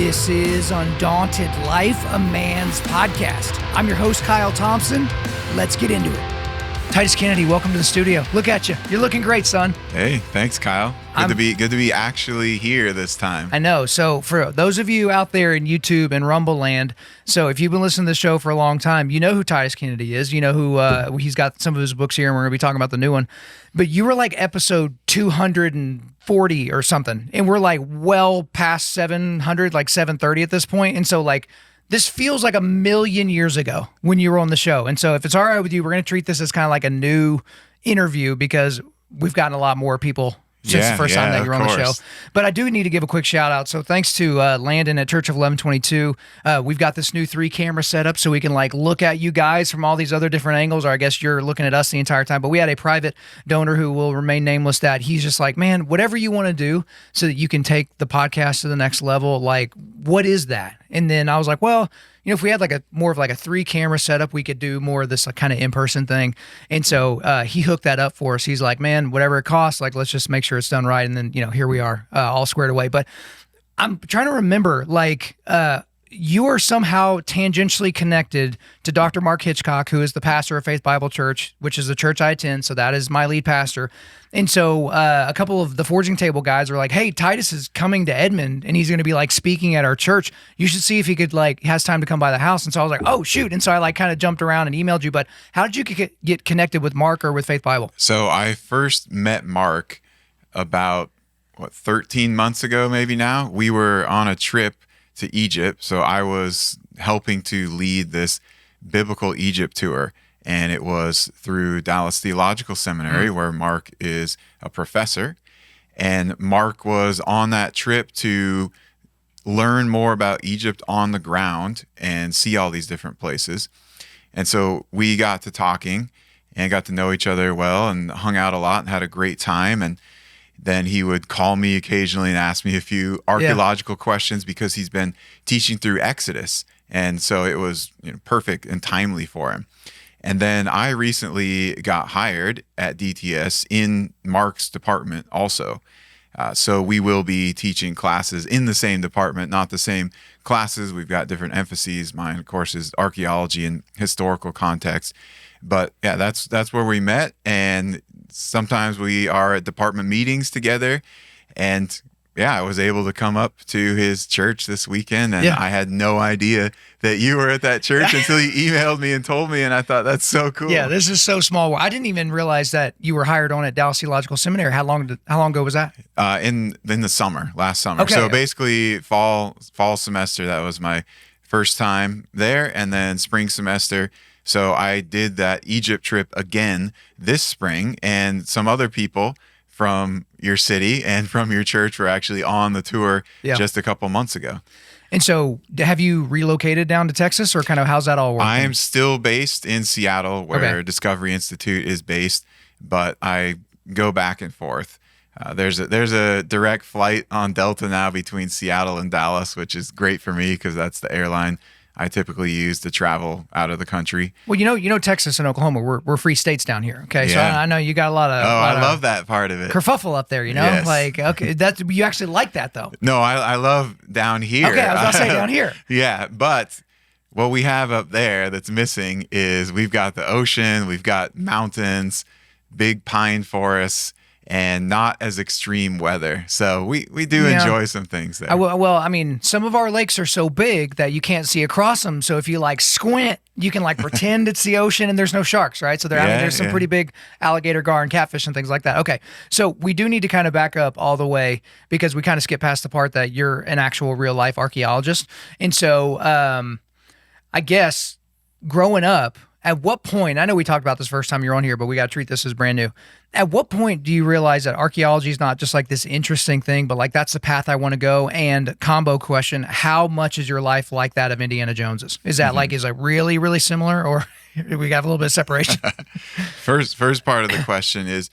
This is Undaunted.Life, a man's podcast. I'm your host, Kyle Thompson. Let's get into it. Titus Kennedy, welcome to the studio. Look at you. You're looking great, son. Hey, thanks, Kyle. Good to be actually here this time. I know. So for those of you out there in YouTube and Rumble land, so if you've been listening to the show for a long time, you know who Titus Kennedy is. You know who he's got some of his books here, and we're going to be talking about the new one. But you were like episode 240 or something, and we're like well past 700, like 730 at this point. And so like this feels like a million years ago when you were on the show. And so if it's all right with you, we're going to treat this as kind of like a new interview because we've gotten a lot more people since the first time that you're on the show. But I do need to give a quick shout out. So thanks to Landon at Church of 1122. We've got this new 3-camera setup so we can like look at you guys from all these other different angles, or I guess you're looking at us the entire time. But we had a private donor who will remain nameless that he's just like, man, whatever you want to do so that you can take the podcast to the next level, like what is that? And then I was like, well, you know, if we had like a more of like a 3-camera setup, we could do more of this like kind of in-person thing. And so he hooked that up for us. He's like, man, whatever it costs, like, let's just make sure it's done right. And then, you know, here we are all squared away. But I'm trying to remember, like, you are somehow tangentially connected to Dr. Mark Hitchcock, who is the pastor of Faith Bible Church, which is the church I attend. So that is my lead pastor. And so a couple of the Forging Table guys were like, hey, Titus is coming to Edmond and he's going to be like speaking at our church. You should see if he could like has time to come by the house. And so I was like, oh, shoot. And so I like kind of jumped around and emailed you. But how did you get connected with Mark or with Faith Bible? So I first met Mark about, 13 months ago, maybe now. We were on a trip to Egypt. So I was helping to lead this biblical Egypt tour. And it was through Dallas Theological Seminary, where Mark is a professor. And Mark was on that trip to learn more about Egypt on the ground and see all these different places. And so we got to talking and got to know each other well and hung out a lot and had a great time. And then he would call me occasionally and ask me a few archaeological questions because he's been teaching through Exodus. And so it was perfect and timely for him. And then I recently got hired at DTS in Mark's department also. So we will be teaching classes in the same department, not the same classes. We've got different emphases. Mine, of course, is archaeology and historical context. But yeah, that's where we met. And sometimes we are at department meetings together. And yeah, I was able to come up to his church this weekend, and I had no idea that you were at that church until he emailed me and told me, and I thought, that's so cool. Yeah, this is so small. I didn't even realize that you were hired on at Dallas Theological Seminary. How long ago was that? In the summer, last summer. Okay. So basically fall semester, that was my first time there, and then spring semester. So I did that Egypt trip again this spring, and some other people from your city and from your church were actually on the tour just a couple months ago. And so have you relocated down to Texas, or kind of how's that all working? I'm still based in Seattle, where Discovery Institute is based, but I go back and forth. There's a direct flight on Delta now between Seattle and Dallas, which is great for me because that's the airline I typically use to travel out of the country. Well, you know, Texas and Oklahoma, we're free states down here. Okay, so I know you got a lot of. I love that part of it. Kerfuffle up there, you know, like okay, you actually like that though. No, I love down here. Okay, I was gonna say down here. Yeah, but what we have up there that's missing is we've got the ocean, we've got mountains, big pine forests, and not as extreme weather. So we do enjoy some things there. Well, I mean, some of our lakes are so big that you can't see across them. So if you like squint, you can like pretend it's the ocean and there's no sharks, right? So there's some pretty big alligator, gar, and catfish and things like that. Okay, so we do need to kind of back up all the way because we kind of skipped past the part that you're an actual real life archaeologist. And so I guess growing up, at what point, I know we talked about this first time you're on here, but we got to treat this as brand new. At what point do you realize that archaeology is not just like this interesting thing, but like that's the path I want to go? And combo question, how much is your life like that of Indiana Jones's? Is that like, is it really, really similar, or we got a little bit of separation? First part of the question is,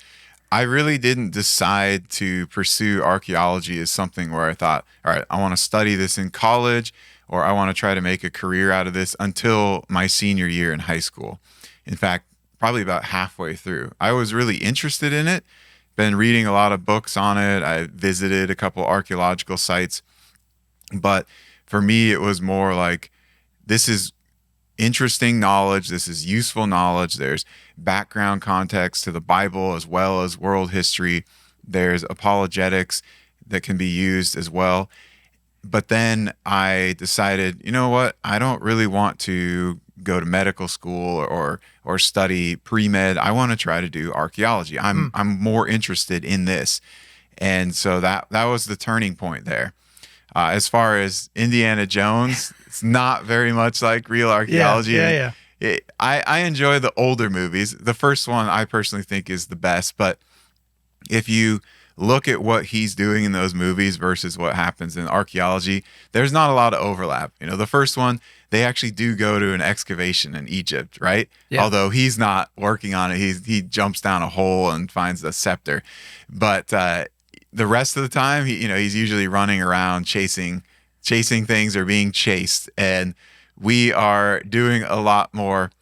I really didn't decide to pursue archaeology as something where I thought, all right, I want to study this in college, or I want to try to make a career out of this until my senior year in high school. In fact, probably about halfway through. I was really interested in it, been reading a lot of books on it. I visited a couple archaeological sites, but for me, it was more like, this is interesting knowledge. This is useful knowledge. There's background context to the Bible as well as world history. There's apologetics that can be used as well. But then I decided, you know what? I don't really want to go to medical school or study pre-med. I want to try to do archaeology. I'm more interested in this. And so that was the turning point there. As far as Indiana Jones, it's not very much like real archaeology. Yeah. I enjoy the older movies. The first one I personally think is the best, but if you look at what he's doing in those movies versus what happens in archaeology, there's not a lot of overlap. You know, the first one, they actually do go to an excavation in Egypt, right? Yeah. Although he's not working on it. He jumps down a hole and finds the scepter. But the rest of the time, he's usually running around chasing things or being chased. And we are doing a lot more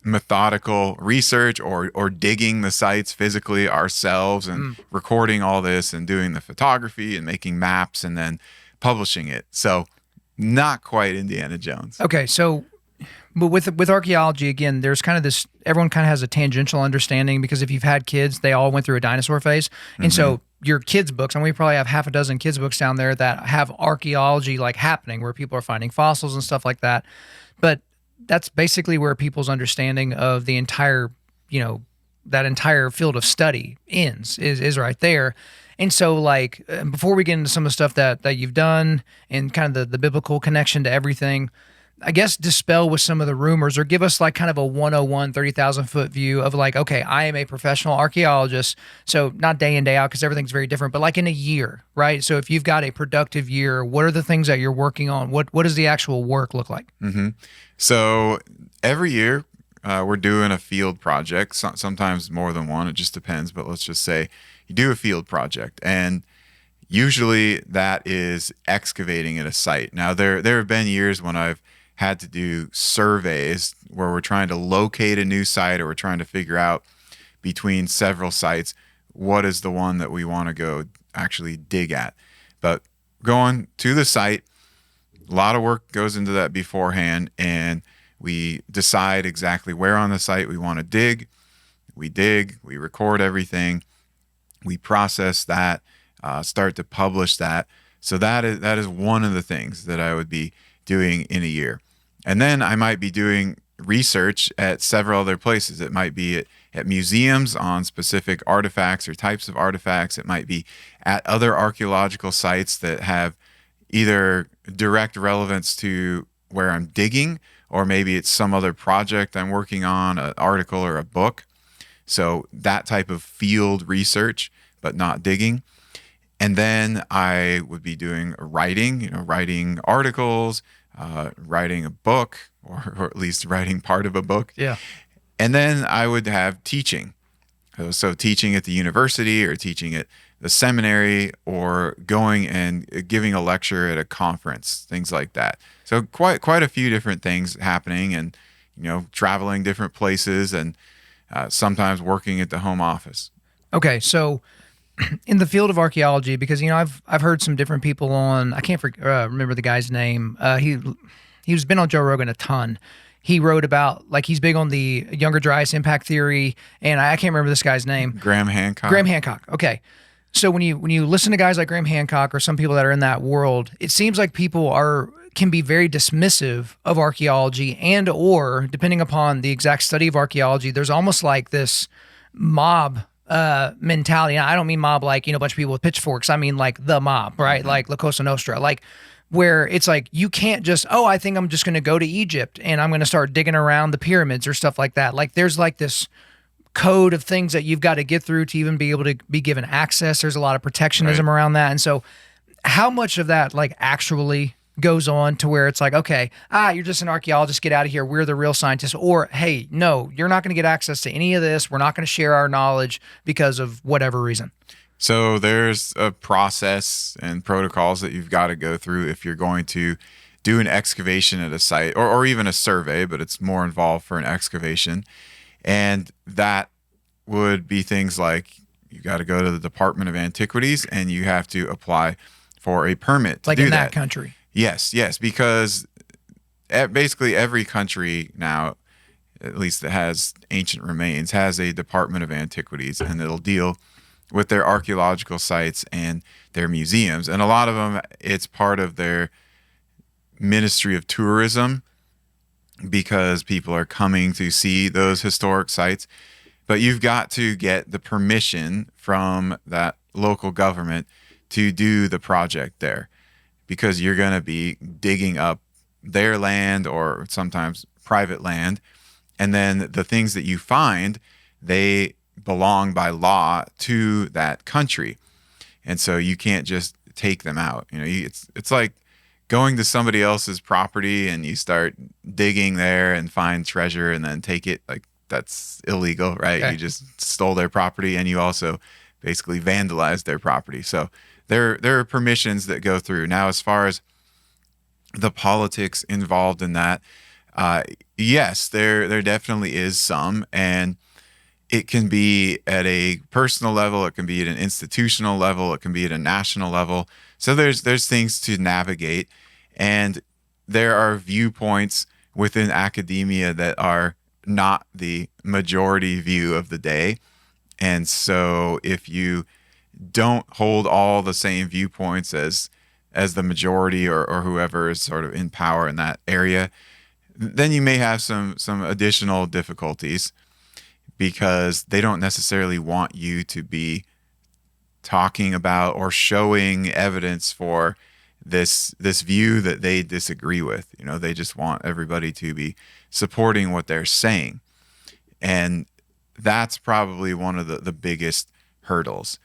methodical research or digging the sites physically ourselves and recording all this and doing the photography and making maps and then publishing it. So not quite Indiana Jones. Okay, so but with archaeology, again, there's kind of this, everyone kind of has a tangential understanding, because if you've had kids, they all went through a dinosaur phase. And so your kids' books, and we probably have half a dozen kids' books down there that have archaeology like happening, where people are finding fossils and stuff like that. But that's basically where people's understanding of the entire, that entire field of study ends, is right there. And so, like, before we get into some of the stuff that you've done and kind of the biblical connection to everything, I guess dispel with some of the rumors, or give us like kind of a 101, 30,000 foot view of like, okay, I am a professional archaeologist. So not day in, day out, because everything's very different, but like in a year, right? So if you've got a productive year, what are the things that you're working on? What does the actual work look like? So every year we're doing a field project, sometimes more than one. It just depends. But let's just say you do a field project, and usually that is excavating at a site. Now, there have been years when I've had to do surveys where we're trying to locate a new site, or we're trying to figure out between several sites what is the one that we want to go actually dig at. But going to the site, a lot of work goes into that beforehand, and we decide exactly where on the site we want to dig. We dig, we record everything, we process that, start to publish that. So that is one of the things that I would be doing in a year. And then I might be doing research at several other places. It might be at museums on specific artifacts or types of artifacts. It might be at other archaeological sites that have either direct relevance to where I'm digging, or maybe it's some other project I'm working on, an article or a book. So that type of field research, but not digging. And then I would be doing writing, writing articles, writing a book, or at least writing part of a book. Yeah. And then I would have teaching. So teaching at the university, or teaching at the seminary, or going and giving a lecture at a conference, things like that. So quite a few different things happening, and traveling different places, and sometimes working at the home office. Okay, so in the field of archaeology, because I've heard some different people on. I can't remember the guy's name. He's been on Joe Rogan a ton. He wrote about, like, he's big on the Younger Dryas impact theory, and I can't remember this guy's name. Graham Hancock. Graham Hancock. Okay. So when you listen to guys like Graham Hancock, or some people that are in that world, it seems like people can be very dismissive of archaeology, and or depending upon the exact study of archaeology, there's almost like this mob mentality. And I don't mean mob like, a bunch of people with pitchforks. I mean like the mob, right? Like La Cosa Nostra, like where it's like, you can't just, I think I'm just going to go to Egypt and I'm going to start digging around the pyramids or stuff like that. Like there's like this code of things that you've got to get through to even be able to be given access. There's a lot of protectionism around that. And so how much of that like actually goes on to where it's like, okay, you're just an archaeologist, get out of here, we're the real scientists, or hey, no, you're not going to get access to any of this, we're not going to share our knowledge because of whatever reason? So there's a process and protocols that you've got to go through if you're going to do an excavation at a site, or even a survey, but it's more involved for an excavation. And that would be things like, you got to go to the Department of Antiquities and you have to apply for a permit to like do in that country. Yes, because basically every country now, at least that has ancient remains, has a Department of Antiquities, and it'll deal with their archaeological sites and their museums. And a lot of them, it's part of their Ministry of Tourism because people are coming to see those historic sites. But you've got to get the permission from that local government to do the project there, because you're going to be digging up their land or sometimes private land. And then the things that you find, they belong by law to that country. And so you can't just take them out. It's like going to somebody else's property and you start digging there and find treasure and then take it. Like, that's illegal, right? Okay. You just stole their property and you also basically vandalized their property. So there are permissions that go through. Now, as far as the politics involved in that, yes, there definitely is some, and it can be at a personal level, it can be at an institutional level, it can be at a national level. So there's things to navigate, and there are viewpoints within academia that are not the majority view of the day. And so if you don't hold all the same viewpoints as the majority or whoever is sort of in power in that area, then you may have some additional difficulties, because they don't necessarily want you to be talking about or showing evidence for this view that they disagree with. They just want everybody to be supporting what they're saying. And that's probably one of the biggest hurdles,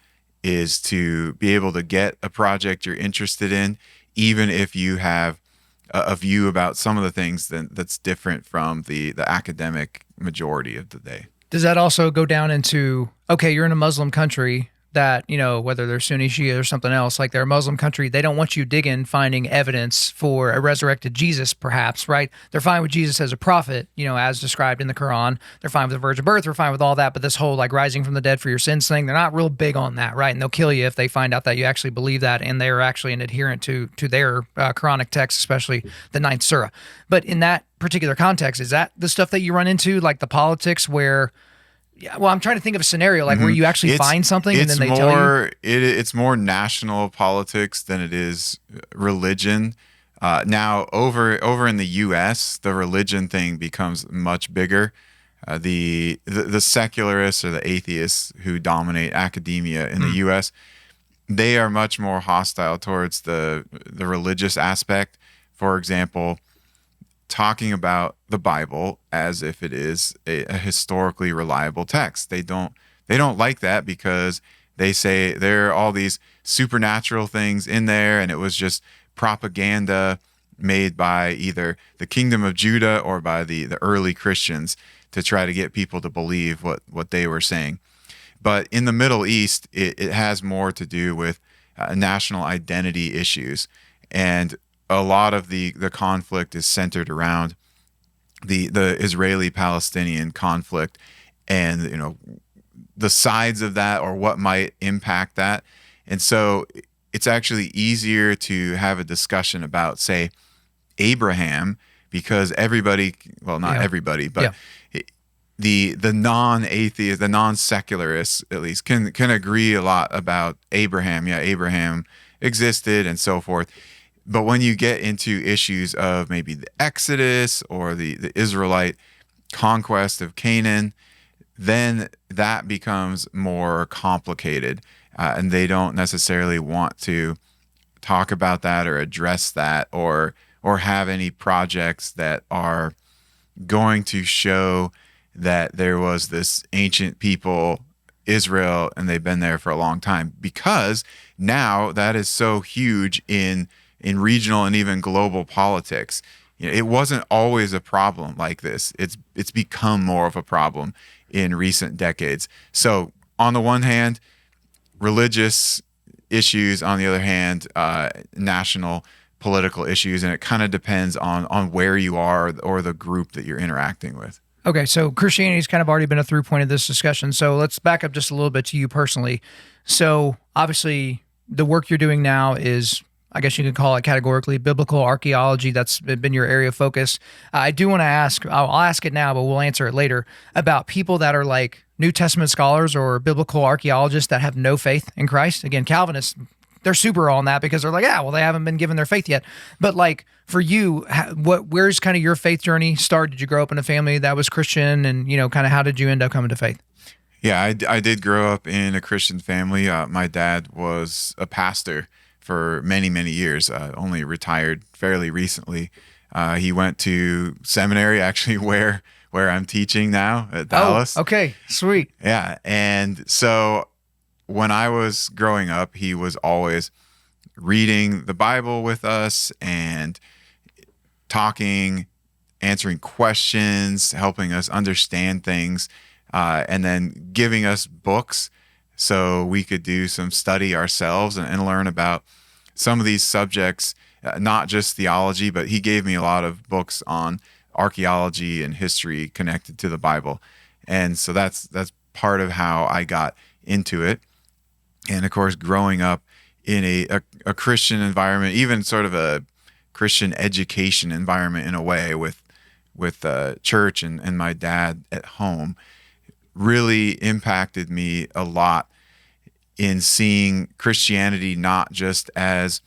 is to be able to get a project you're interested in, even if you have a view about some of the things that's different from the academic majority of the day. Does that also go down into, okay, you're in a Muslim country that, whether they're Sunni, Shia, or something else, like they're a Muslim country, they don't want you digging, finding evidence for a resurrected Jesus, perhaps, right? They're fine with Jesus as a prophet, as described in the Quran. They're fine with the virgin birth. They're fine with all that. But this whole like rising from the dead for your sins thing, they're not real big on that, right? And they'll kill you if they find out that you actually believe that and they're actually an adherent to their Quranic text, especially the 9th surah. But in that particular context, is that the stuff that you run into, like the politics where... Yeah, well, I'm trying to think of a scenario like where you actually find something and then they tell you. It's more national politics than it is religion. Now, over in the U.S., the religion thing becomes much bigger. The secularists or the atheists who dominate academia in the U.S., they are much more hostile towards the religious aspect. For example, talking about the Bible as if it is a historically reliable text. They don't like that, because they say there are all these supernatural things in there and it was just propaganda made by either the Kingdom of Judah or by the early Christians to try to get people to believe what they were saying. But in the Middle East, it has more to do with national identity issues, and a lot of the conflict is centered around the Israeli-Palestinian conflict, and the sides of that or what might impact that. And so it's actually easier to have a discussion about, say, Abraham, because everybody, well, not everybody, but the non-atheists, the non-secularists at least, can agree a lot about Abraham. Yeah, Abraham existed and so forth. But when you get into issues of maybe the Exodus or the Israelite conquest of Canaan, then that becomes more complicated. And they don't necessarily want to talk about that or address that or have any projects that are going to show that there was this ancient people, Israel, and they've been there for a long time. Because now that is so huge in regional and even global politics. It wasn't always a problem like this. It's become more of a problem in recent decades. So on the one hand, religious issues, on the other hand, national political issues, and it kind of depends on where you are or the group that you're interacting with. Okay, so Christianity's kind of already been a through point of this discussion. So let's back up just a little bit to you personally. So obviously, the work you're doing now is I guess you could call it categorically, biblical archaeology. That's been your area of focus. I do want to ask, I'll ask it now, but we'll answer it later, about people that are like New Testament scholars or biblical archaeologists that have no faith in Christ. Again, Calvinists, they're super on that because they're like, yeah, well, they haven't been given their faith yet. But like for you, where's kind of your faith journey start? Did you grow up in a family that was Christian, and kind of how did you end up coming to faith? Yeah, I did grow up in a Christian family. My dad was a pastor for many, many years, only retired fairly recently. He went to seminary, actually, where I'm teaching now at Dallas. Oh, okay, sweet. Yeah, and so when I was growing up, he was always reading the Bible with us and talking, answering questions, helping us understand things, and then giving us books so we could do some study ourselves and learn about some of these subjects, not just theology, but he gave me a lot of books on archaeology and history connected to the Bible. And so that's part of how I got into it. And of course, growing up in a Christian environment, even sort of a Christian education environment in a way with church and my dad at home, really impacted me a lot in seeing Christianity not just as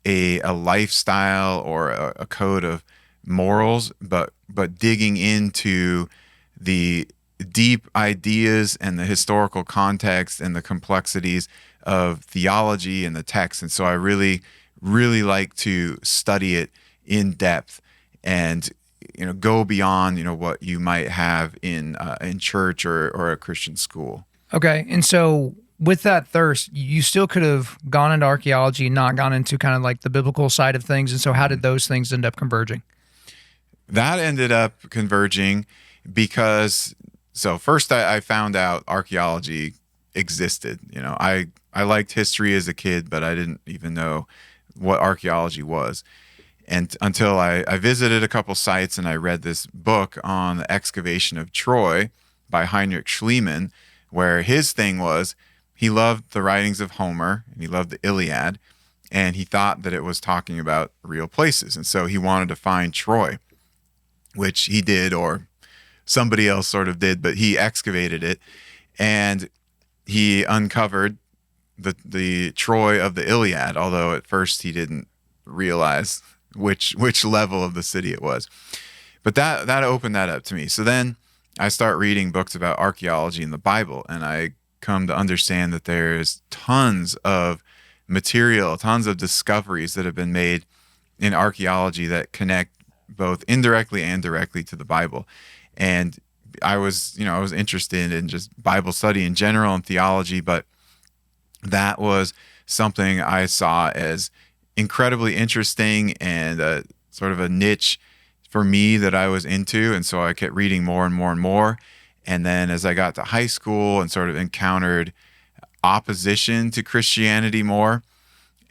a lifestyle or a code of morals, but digging into the deep ideas and the historical context and the complexities of theology and the text. And so I really, really like to study it in depth and go beyond what you might have in church or a Christian school. Okay, and so with that thirst, you still could have gone into archaeology, not gone into kind of like the biblical side of things. And so how did those things end up converging? That ended up converging because, so first I found out archaeology existed. I liked history as a kid, but I didn't even know what archaeology was. And until I visited a couple sites and I read this book on the excavation of Troy by Heinrich Schliemann, where his thing was he loved the writings of Homer and he loved the Iliad, and he thought that it was talking about real places. And so he wanted to find Troy, which he did, or somebody else sort of did, but he excavated it and he uncovered the Troy of the Iliad, although at first he didn't realize which level of the city it was. But that opened that up to me. So then I start reading books about archaeology in the Bible, and I come to understand that there's tons of material, tons of discoveries that have been made in archaeology that connect both indirectly and directly to the Bible. And I was interested in just Bible study in general and theology, but that was something I saw as incredibly interesting and sort of a niche for me that I was into. And so I kept reading more and more and more. And then as I got to high school and sort of encountered opposition to Christianity more,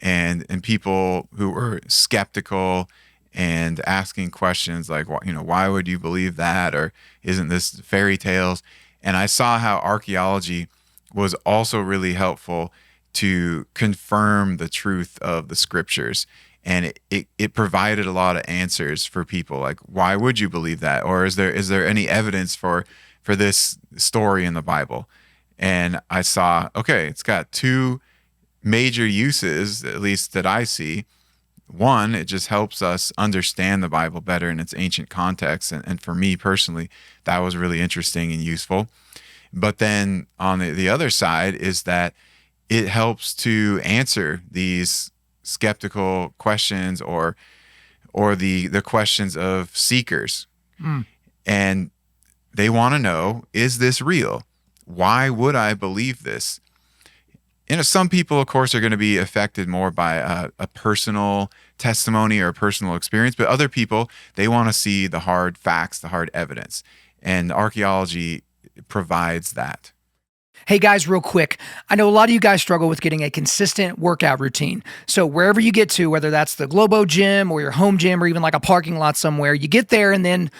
and people who were skeptical and asking questions like, why would you believe that? Or isn't this fairy tales? And I saw how archaeology was also really helpful to confirm the truth of the scriptures. And it provided a lot of answers for people, like, why would you believe that? Or is there any evidence for this story in the Bible? And I saw, okay, it's got two major uses, at least that I see. One, it just helps us understand the Bible better in its ancient context. And for me personally, that was really interesting and useful. But then on the other side is that it helps to answer these skeptical questions or the questions of seekers. And they want to know, is this real? Why would I believe this? Some people, of course, are going to be affected more by a personal testimony or a personal experience, but other people, they want to see the hard facts, the hard evidence. And archaeology provides that. Hey guys, real quick. I know a lot of you guys struggle with getting a consistent workout routine. So wherever you get to, whether that's the Globo gym or your home gym or even like a parking lot somewhere, you get there and then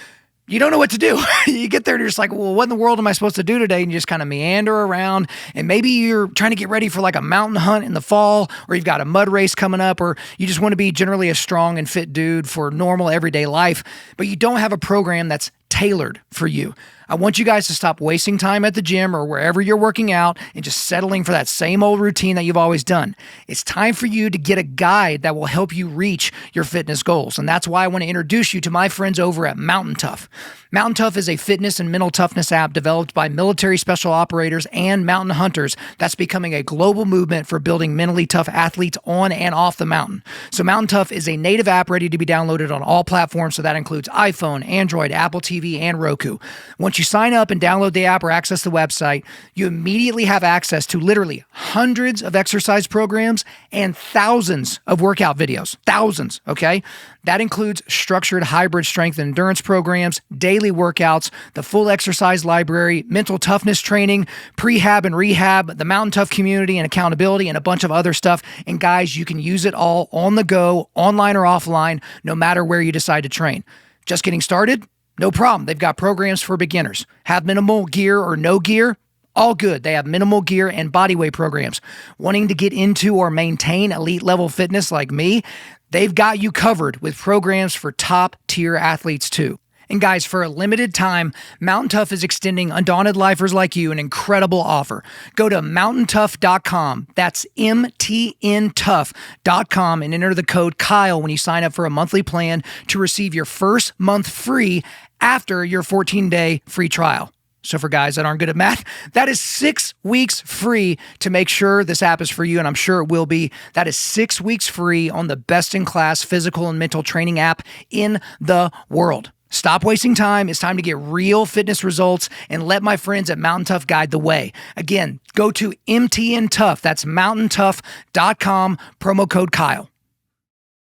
you don't know what to do. You get there and you're just like, well, what in the world am I supposed to do today? And you just kind of meander around, and maybe you're trying to get ready for like a mountain hunt in the fall, or you've got a mud race coming up, or you just want to be generally a strong and fit dude for normal everyday life, but you don't have a program that's tailored for you. I want you guys to stop wasting time at the gym or wherever you're working out and just settling for that same old routine that you've always done. It's time for you to get a guide that will help you reach your fitness goals. And that's why I want to introduce you to my friends over at Mountain Tough. Mountain Tough is a fitness and mental toughness app developed by military special operators and mountain hunters that's becoming a global movement for building mentally tough athletes on and off the mountain. So Mountain Tough is a native app ready to be downloaded on all platforms. So that includes iPhone, Android, Apple TV, and Roku. Once you sign up and download the app or access the website, you immediately have access to literally hundreds of exercise programs and thousands of workout videos. Thousands, okay? That includes structured hybrid strength and endurance programs, daily workouts, the full exercise library, mental toughness training, prehab and rehab, the Mountain Tough community and accountability, and a bunch of other stuff. And guys, you can use it all on the go, online or offline, no matter where you decide to train. Just getting started? No problem. They've got programs for beginners. Have minimal gear or no gear? All good. They have minimal gear and bodyweight programs. Wanting to get into or maintain elite level fitness like me? They've got you covered with programs for top tier athletes too. And guys, for a limited time, Mountain Tough is extending Undaunted Lifers like you an incredible offer. Go to mountaintough.com. That's MTNtough.com and enter the code Kyle when you sign up for a monthly plan to receive your first month free after your 14-day free trial. So for guys that aren't good at math, that is 6 weeks free to make sure this app is for you, and I'm sure it will be. That is 6 weeks free on the best-in-class physical and mental training app in the world. Stop wasting time. It's time to get real fitness results and let my friends at Mountain Tough guide the way. Again, go to MTN Tough. That's mountaintough.com, promo code Kyle.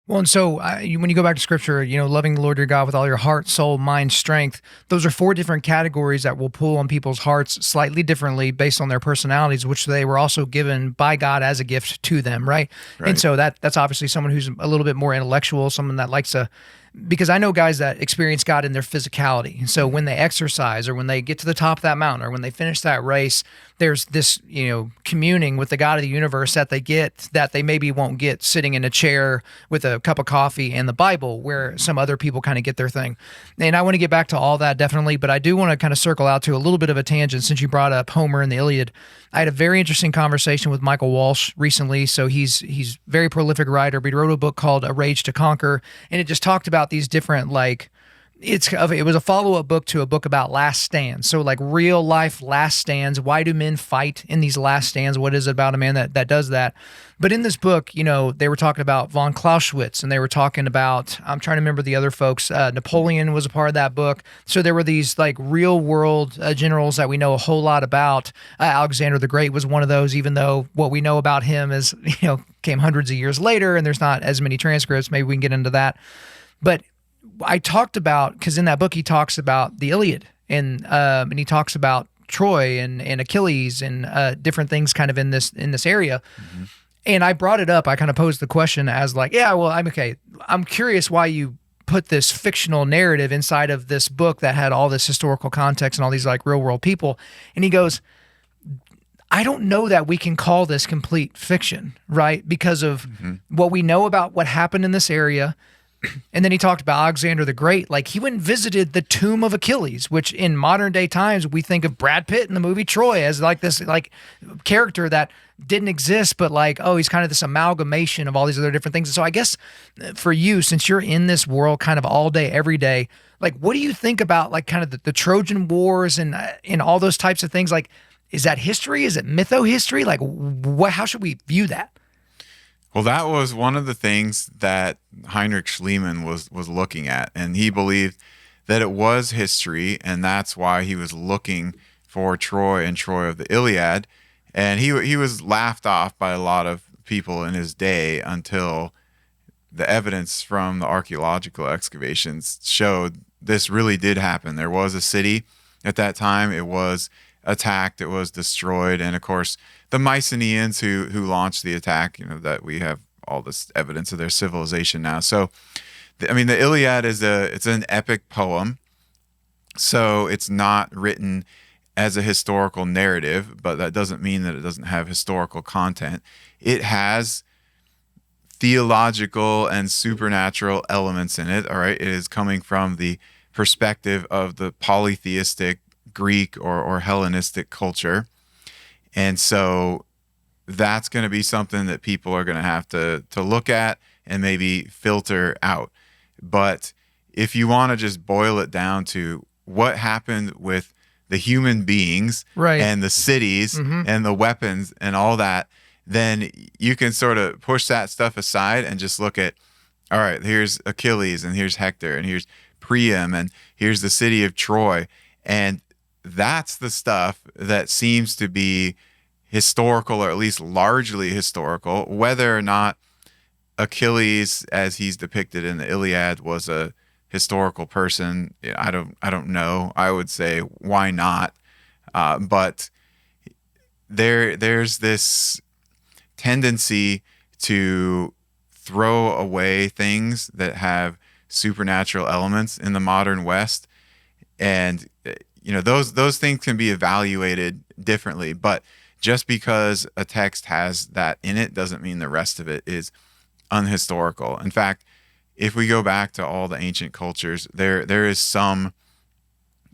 Well, and so when you go back to scripture, loving the Lord your God with all your heart, soul, mind, strength, those are 4 different categories that will pull on people's hearts slightly differently based on their personalities, which they were also given by God as a gift to them, right? And so that's obviously someone who's a little bit more intellectual, someone that likes to, because I know guys that experience God in their physicality. And so when they exercise or when they get to the top of that mountain or when they finish that race, there's this, communing with the God of the universe that they get that they maybe won't get sitting in a chair with a cup of coffee and the Bible, where some other people kind of get their thing. And I want to get back to all that definitely, but I do want to kind of circle out to a little bit of a tangent since you brought up Homer and the Iliad. I had a very interesting conversation with Michael Walsh recently. So he's very prolific writer, but he wrote a book called A Rage to Conquer, and it just talked about these different it was a follow-up book to a book about last stands. So like real life last stands. Why do men fight in these last stands? What is it about a man that does that? But in this book, they were talking about von Clausewitz, and they were talking about, I'm trying to remember the other folks, Napoleon was a part of that book. So there were these like real world generals that we know a whole lot about. Alexander the Great was one of those, even though what we know about him is, came hundreds of years later and there's not as many transcripts. Maybe we can get into that. But I talked about, because in that book he talks about the Iliad and he talks about Troy and Achilles and different things kind of in this area. Mm-hmm. And I brought it up. I kind of posed the question as like, yeah, well, I'm okay. I'm curious why you put this fictional narrative inside of this book that had all this historical context and all these like real world people. And he goes, I don't know that we can call this complete fiction, right? Because of what we know about what happened in this area. And then he talked about Alexander the Great. Like he went and visited the tomb of Achilles, which in modern day times, we think of Brad Pitt in the movie Troy as like this like character that didn't exist, but like, oh, he's kind of this amalgamation of all these other different things. And so I guess for you, since you're in this world kind of all day, every day, like, what do you think about like kind of the Trojan Wars and all those types of things? Like, is that history? Is it mytho-history? Like how should we view that? Well, that was one of the things that Heinrich Schliemann was looking at, and he believed that it was history, and that's why he was looking for Troy and Troy of the Iliad. And he was laughed off by a lot of people in his day until the evidence from the archaeological excavations showed this really did happen. There was a city at that time. It was attacked. It was destroyed. And of course, the Mycenaeans who launched the attack, that we have all this evidence of their civilization now. So, the Iliad it's an epic poem. So it's not written as a historical narrative, but that doesn't mean that it doesn't have historical content. It has theological and supernatural elements in it. All right. It is coming from the perspective of the polytheistic Greek or Hellenistic culture. And so that's going to be something that people are going to have to look at and maybe filter out. But if you want to just boil it down to what happened with the human beings Right. and the cities and the weapons and all that, then you can sort of push that stuff aside and just look at, all right, here's Achilles and here's Hector and here's Priam and here's the city of Troy. And that's the stuff that seems to be historical, or at least largely historical. Whether or not Achilles, as he's depicted in the Iliad, was a historical person, I don't know. I would say, why not? But there's this tendency to throw away things that have supernatural elements in the modern West, and those things can be evaluated differently. But just because a text has that in it doesn't mean the rest of it is unhistorical. In fact, if we go back to all the ancient cultures, there is some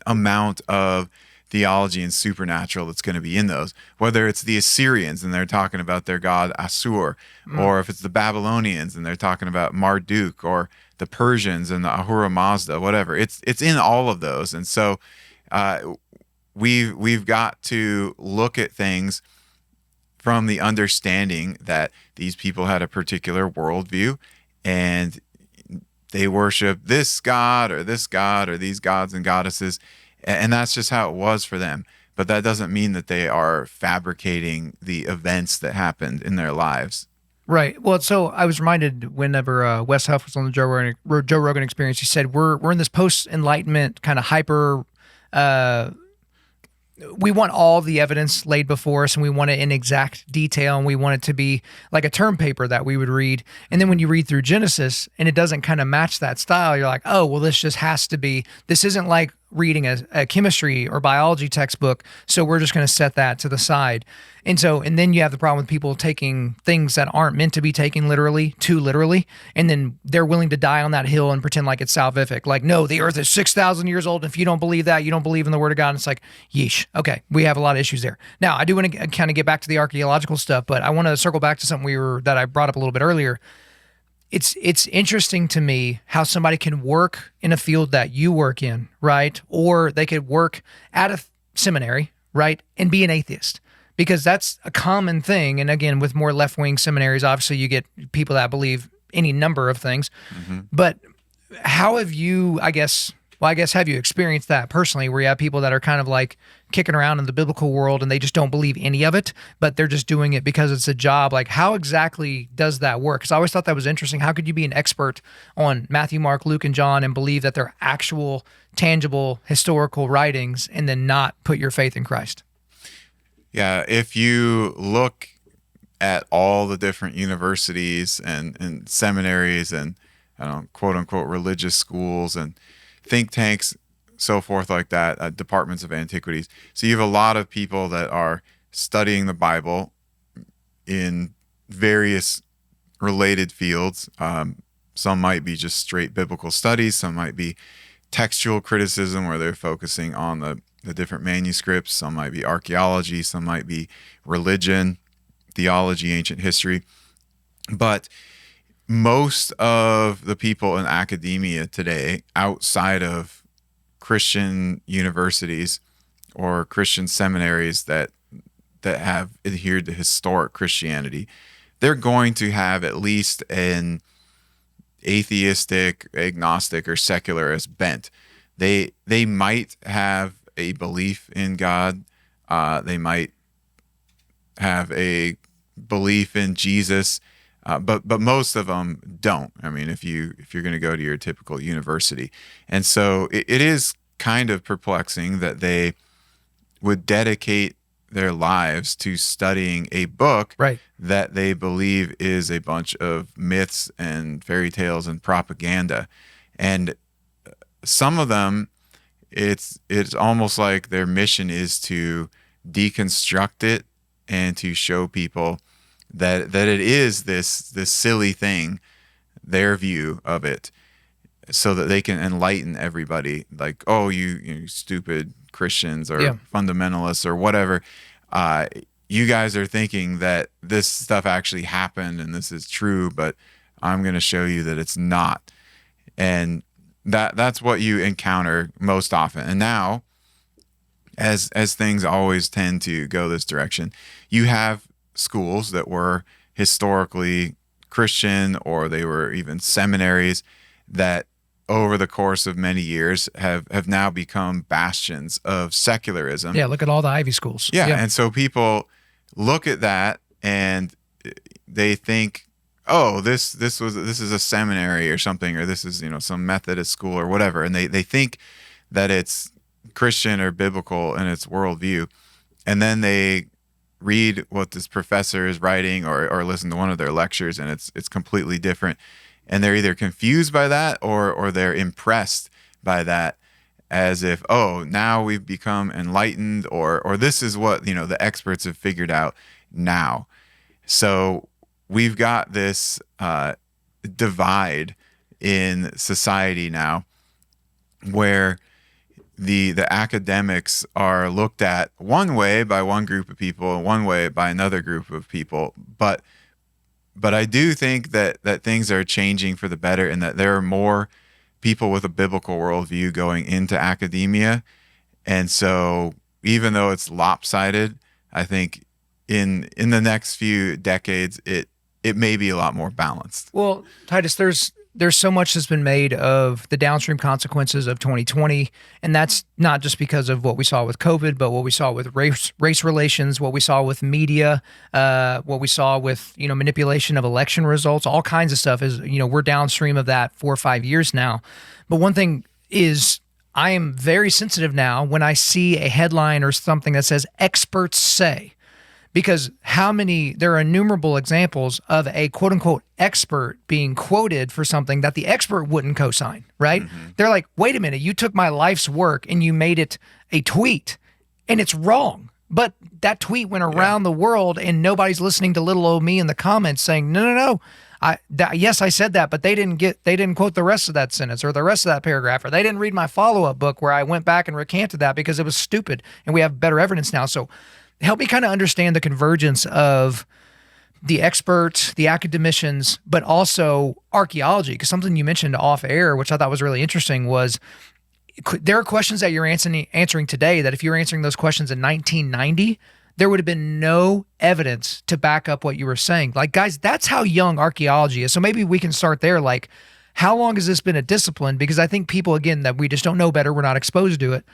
amount of theology and supernatural that's going to be in those. Whether it's the Assyrians and they're talking about their god Assur, or if it's the Babylonians and they're talking about Marduk, or the Persians and the Ahura Mazda, whatever. It's in all of those. And so we've got to look at things from the understanding that these people had a particular worldview and they worship this god or these gods and goddesses, and that's just how it was for them. But that doesn't mean that they are fabricating the events that happened in their lives. Right. Well, so I was reminded whenever Wes Huff was on the Joe Rogan Experience, he said we're in this post-Enlightenment kind of hyper. We want all the evidence laid before us, and we want it in exact detail, and we want it to be like a term paper that we would read. And then when you read through Genesis and it doesn't kind of match that style, you're like, oh, well, this just has to be. This isn't like reading a chemistry or biology textbook, so we're just going to set that to the side. And then you have the problem with people taking things that aren't meant to be taken literally, too literally, and then they're willing to die on that hill and pretend like it's salvific. Like, no, the earth is 6,000 years old. If you don't believe that, you don't believe in the word of God. And it's like, yeesh. Okay, we have a lot of issues there. Now, I do want to kind of get back to the archaeological stuff, but I want to circle back to something that I brought up a little bit earlier. It's interesting to me how somebody can work in a field that you work in, right? Or they could work at a seminary, right, and be an atheist, because that's a common thing. And again, with more left-wing seminaries, obviously you get people that believe any number of things. But how have you, have you experienced that personally, where you have people that are kind of like kicking around in the biblical world and they just don't believe any of it, but they're just doing it because it's a job? Like, how exactly does that work? Because I always thought that was interesting. How could you be an expert on Matthew, Mark, Luke, and John and believe that they're actual, tangible, historical writings and then not put your faith in Christ? Yeah, if you look at all the different universities and seminaries and quote unquote religious schools and think tanks, so forth like that, departments of antiquities. So you have a lot of people that are studying the Bible in various related fields. Some might be just straight biblical studies. Some might be textual criticism, where they're focusing on the different manuscripts. Some might be archaeology. Some might be religion, theology, ancient history. But most of the people in academia today, outside of Christian universities or Christian seminaries that have adhered to historic Christianity, they're going to have at least an atheistic, agnostic, or secularist bent. They might have a belief in God. They might have a belief in Jesus. But most of them don't. I mean, if you're going to go to your typical university. And so it is kind of perplexing that they would dedicate their lives to studying a book that they believe is a bunch of myths and fairy tales and propaganda. And some of them it's almost like their mission is to deconstruct it and to show people that it is this silly thing, their view of it, so that they can enlighten everybody. Like, oh, you stupid Christians or Yeah. fundamentalists or whatever. You guys are thinking that this stuff actually happened and this is true, but I'm going to show you that it's not. And that's what you encounter most often. And now, as things always tend to go this direction, you have schools that were historically Christian, or they were even seminaries that over the course of many years have now become bastions of secularism. Yeah, look at all the Ivy schools. Yeah. And so people look at that and they think, oh, this is a seminary or something, or this is, some Methodist school or whatever. And they think that it's Christian or biblical in its worldview. And then they read what this professor is writing or listen to one of their lectures, and it's completely different. And they're either confused by that or they're impressed by that, as if, oh, now we've become enlightened, or this is what, the experts have figured out now. So we've got this divide in society now where the academics are looked at one way by one group of people and one way by another group of people. But I do think that things are changing for the better, and that there are more people with a biblical worldview going into academia. And so even though it's lopsided, I think in the next few decades, it may be a lot more balanced. Well, Titus, there's so much that's been made of the downstream consequences of 2020, and that's not just because of what we saw with COVID, but what we saw with race relations, what we saw with media, what we saw with manipulation of election results, all kinds of stuff. Is we're downstream of that 4 or 5 years now. But one thing is, I am very sensitive now when I see a headline or something that says "experts say." Because there are innumerable examples of a quote unquote expert being quoted for something that the expert wouldn't co-sign, right? Mm-hmm. They're like, wait a minute, you took my life's work and you made it a tweet, and it's wrong. But that tweet went around the world, and nobody's listening to little old me in the comments saying, no. Yes, I said that, but they didn't quote the rest of that sentence or the rest of that paragraph, or they didn't read my follow-up book where I went back and recanted that because it was stupid, and we have better evidence now. So help me kind of understand the convergence of the experts, the academicians, but also archaeology. Because something you mentioned off air, which I thought was really interesting, was there are questions that you're answering today that if you were answering those questions in 1990, there would have been no evidence to back up what you were saying. Like, guys, that's how young archaeology is. So maybe we can start there. Like, how long has this been a discipline? Because I think people, again, that we just don't know better, we're not exposed to it.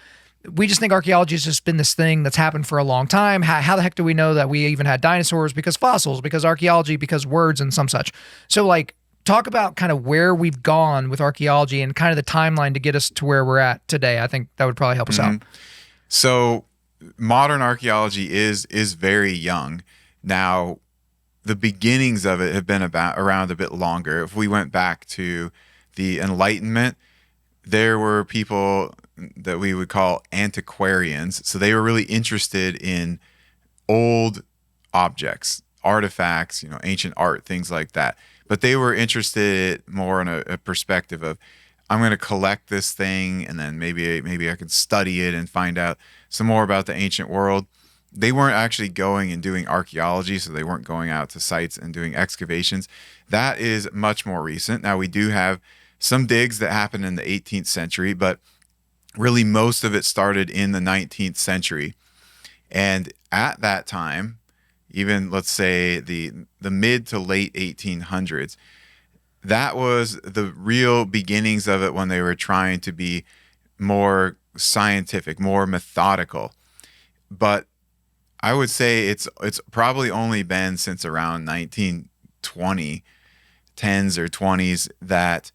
We just think archaeology has just been this thing that's happened for a long time. How the heck do we know that we even had dinosaurs? Because fossils, because archaeology, because words and some such. So talk about kind of where we've gone with archaeology and kind of the timeline to get us to where we're at today. I think that would probably help us out. So modern archaeology is very young. Now, the beginnings of it have been around a bit longer. If we went back to the Enlightenment, there were people that we would call antiquarians. So they were really interested in old objects, artifacts, ancient art, things like that. But they were interested more in a perspective of, I'm going to collect this thing, and then maybe I can study it and find out some more about the ancient world. They weren't actually going and doing archaeology, so they weren't going out to sites and doing excavations. That is much more recent. Now, we do have some digs that happened in the 18th century, but really most of it started in the 19th century. And at that time, even let's say the mid to late 1800s, that was the real beginnings of it, when they were trying to be more scientific, more methodical. But I would say it's probably only been since around 1920, 10s or 20s, that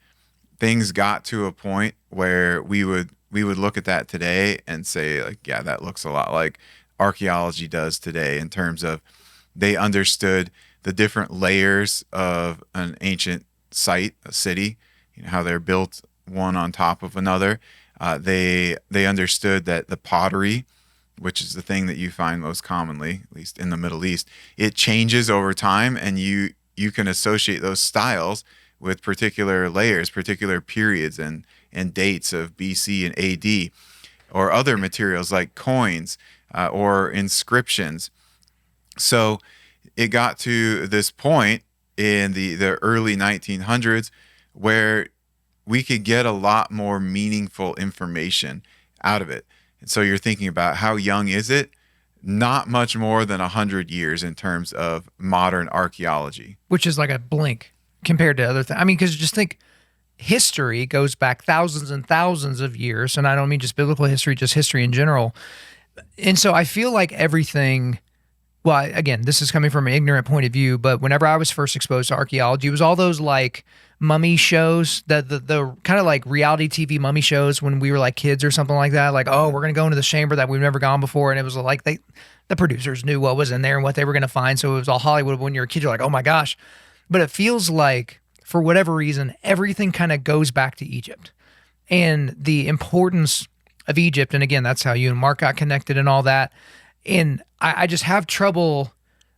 things got to a point where we would look at that today and say, like, yeah, that looks a lot like archaeology does today, in terms of they understood the different layers of an ancient site, a city, how they're built one on top of another. They understood that the pottery, which is the thing that you find most commonly, at least in the Middle East, it changes over time, and you can associate those styles with particular layers, particular periods and dates of BC and AD, or other materials like coins or inscriptions. So it got to this point in the early 1900s where we could get a lot more meaningful information out of it. And so you're thinking about how young is it? Not much more than 100 years in terms of modern archaeology. Which is like a blink compared to other things. I mean, because just think, history goes back thousands and thousands of years, and I don't mean just biblical history, just history in general. And so I feel like everything, well, again, this is coming from an ignorant point of view, but whenever I was first exposed to archaeology, it was all those like mummy shows, the kind of like reality TV mummy shows when we were like kids or something like that. Like, oh, we're going to go into the chamber that we've never gone before. And it was like the producers knew what was in there and what they were going to find. So it was all Hollywood. When you're a kid, you're like, oh my gosh. But it feels like, for whatever reason, everything kind of goes back to Egypt and the importance of Egypt. And again, that's how you and Mark got connected and all that. And I just have trouble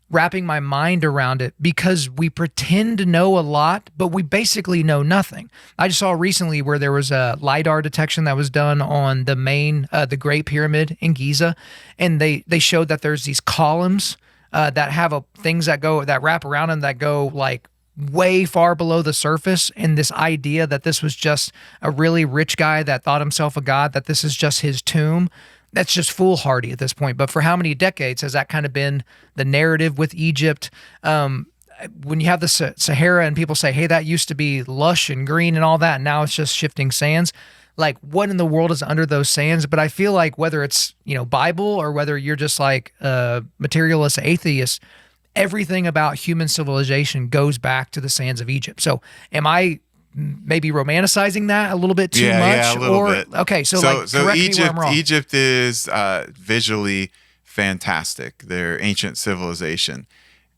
wrapping my mind around it because we pretend to know a lot, but we basically know nothing. I just saw recently where there was a LiDAR detection that was done on the Great Pyramid in Giza. And they showed that there's these columns that have things that wrap around them that go like way far below the surface. And this idea that this was just a really rich guy that thought himself a god, that this is just his tomb, that's just foolhardy at this point. But for how many decades has that kind of been the narrative with Egypt? When you have the Sahara and people say, hey, that used to be lush and green and all that, and now it's just shifting sands. Like, what in the world is under those sands? But I feel like whether it's, Bible or whether you're just like a materialist atheist, everything about human civilization goes back to the sands of Egypt. So am I maybe romanticizing that a little bit too much? Yeah, a little bit. Okay, so correct me where I'm wrong. Egypt is visually fantastic. Their ancient civilization,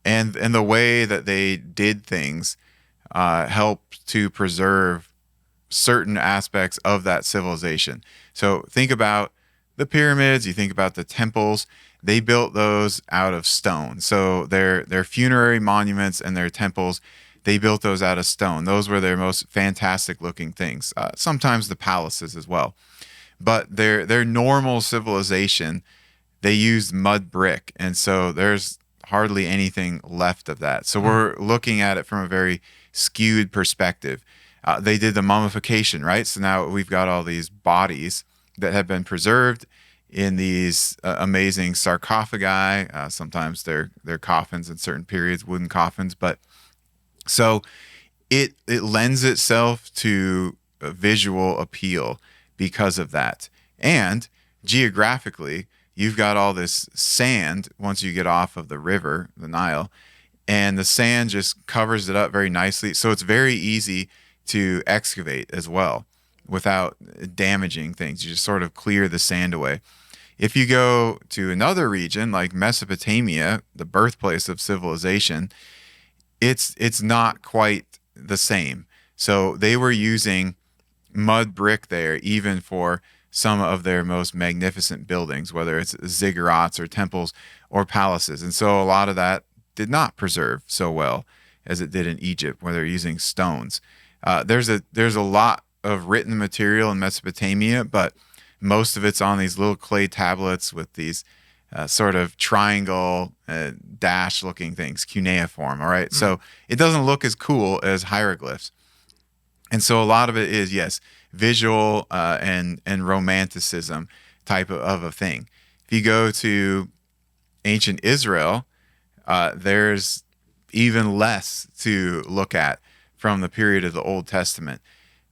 and the way that they did things helped to preserve certain aspects of that civilization. So think about the pyramids. You think about the temples. They built those out of stone. So their funerary monuments and their temples, they built those out of stone. Those were their most fantastic looking things. Sometimes the palaces as well. But their normal civilization, they used mud brick. And so there's hardly anything left of that. So we're looking at it from a very skewed perspective. They did the mummification, right? So now we've got all these bodies that have been preserved in these amazing sarcophagi. Sometimes they're coffins in certain periods, wooden coffins. But so it lends itself to a visual appeal because of that. And geographically, you've got all this sand once you get off of the river, the Nile, and the sand just covers it up very nicely. So it's very easy to excavate as well without damaging things. You just sort of clear the sand away. If you go to another region like Mesopotamia, the birthplace of civilization, it's not quite the same. So they were using mud brick there even for some of their most magnificent buildings, whether it's ziggurats or temples or palaces. And so a lot of that did not preserve so well as it did in Egypt, where they're using stones. There's a lot of written material in Mesopotamia, but most of it's on these little clay tablets with these sort of triangle dash looking things, cuneiform. All right. So it doesn't look as cool as hieroglyphs. And so a lot of it is, yes, visual and romanticism type of a thing. If you go to ancient Israel, there's even less to look at from the period of the Old Testament,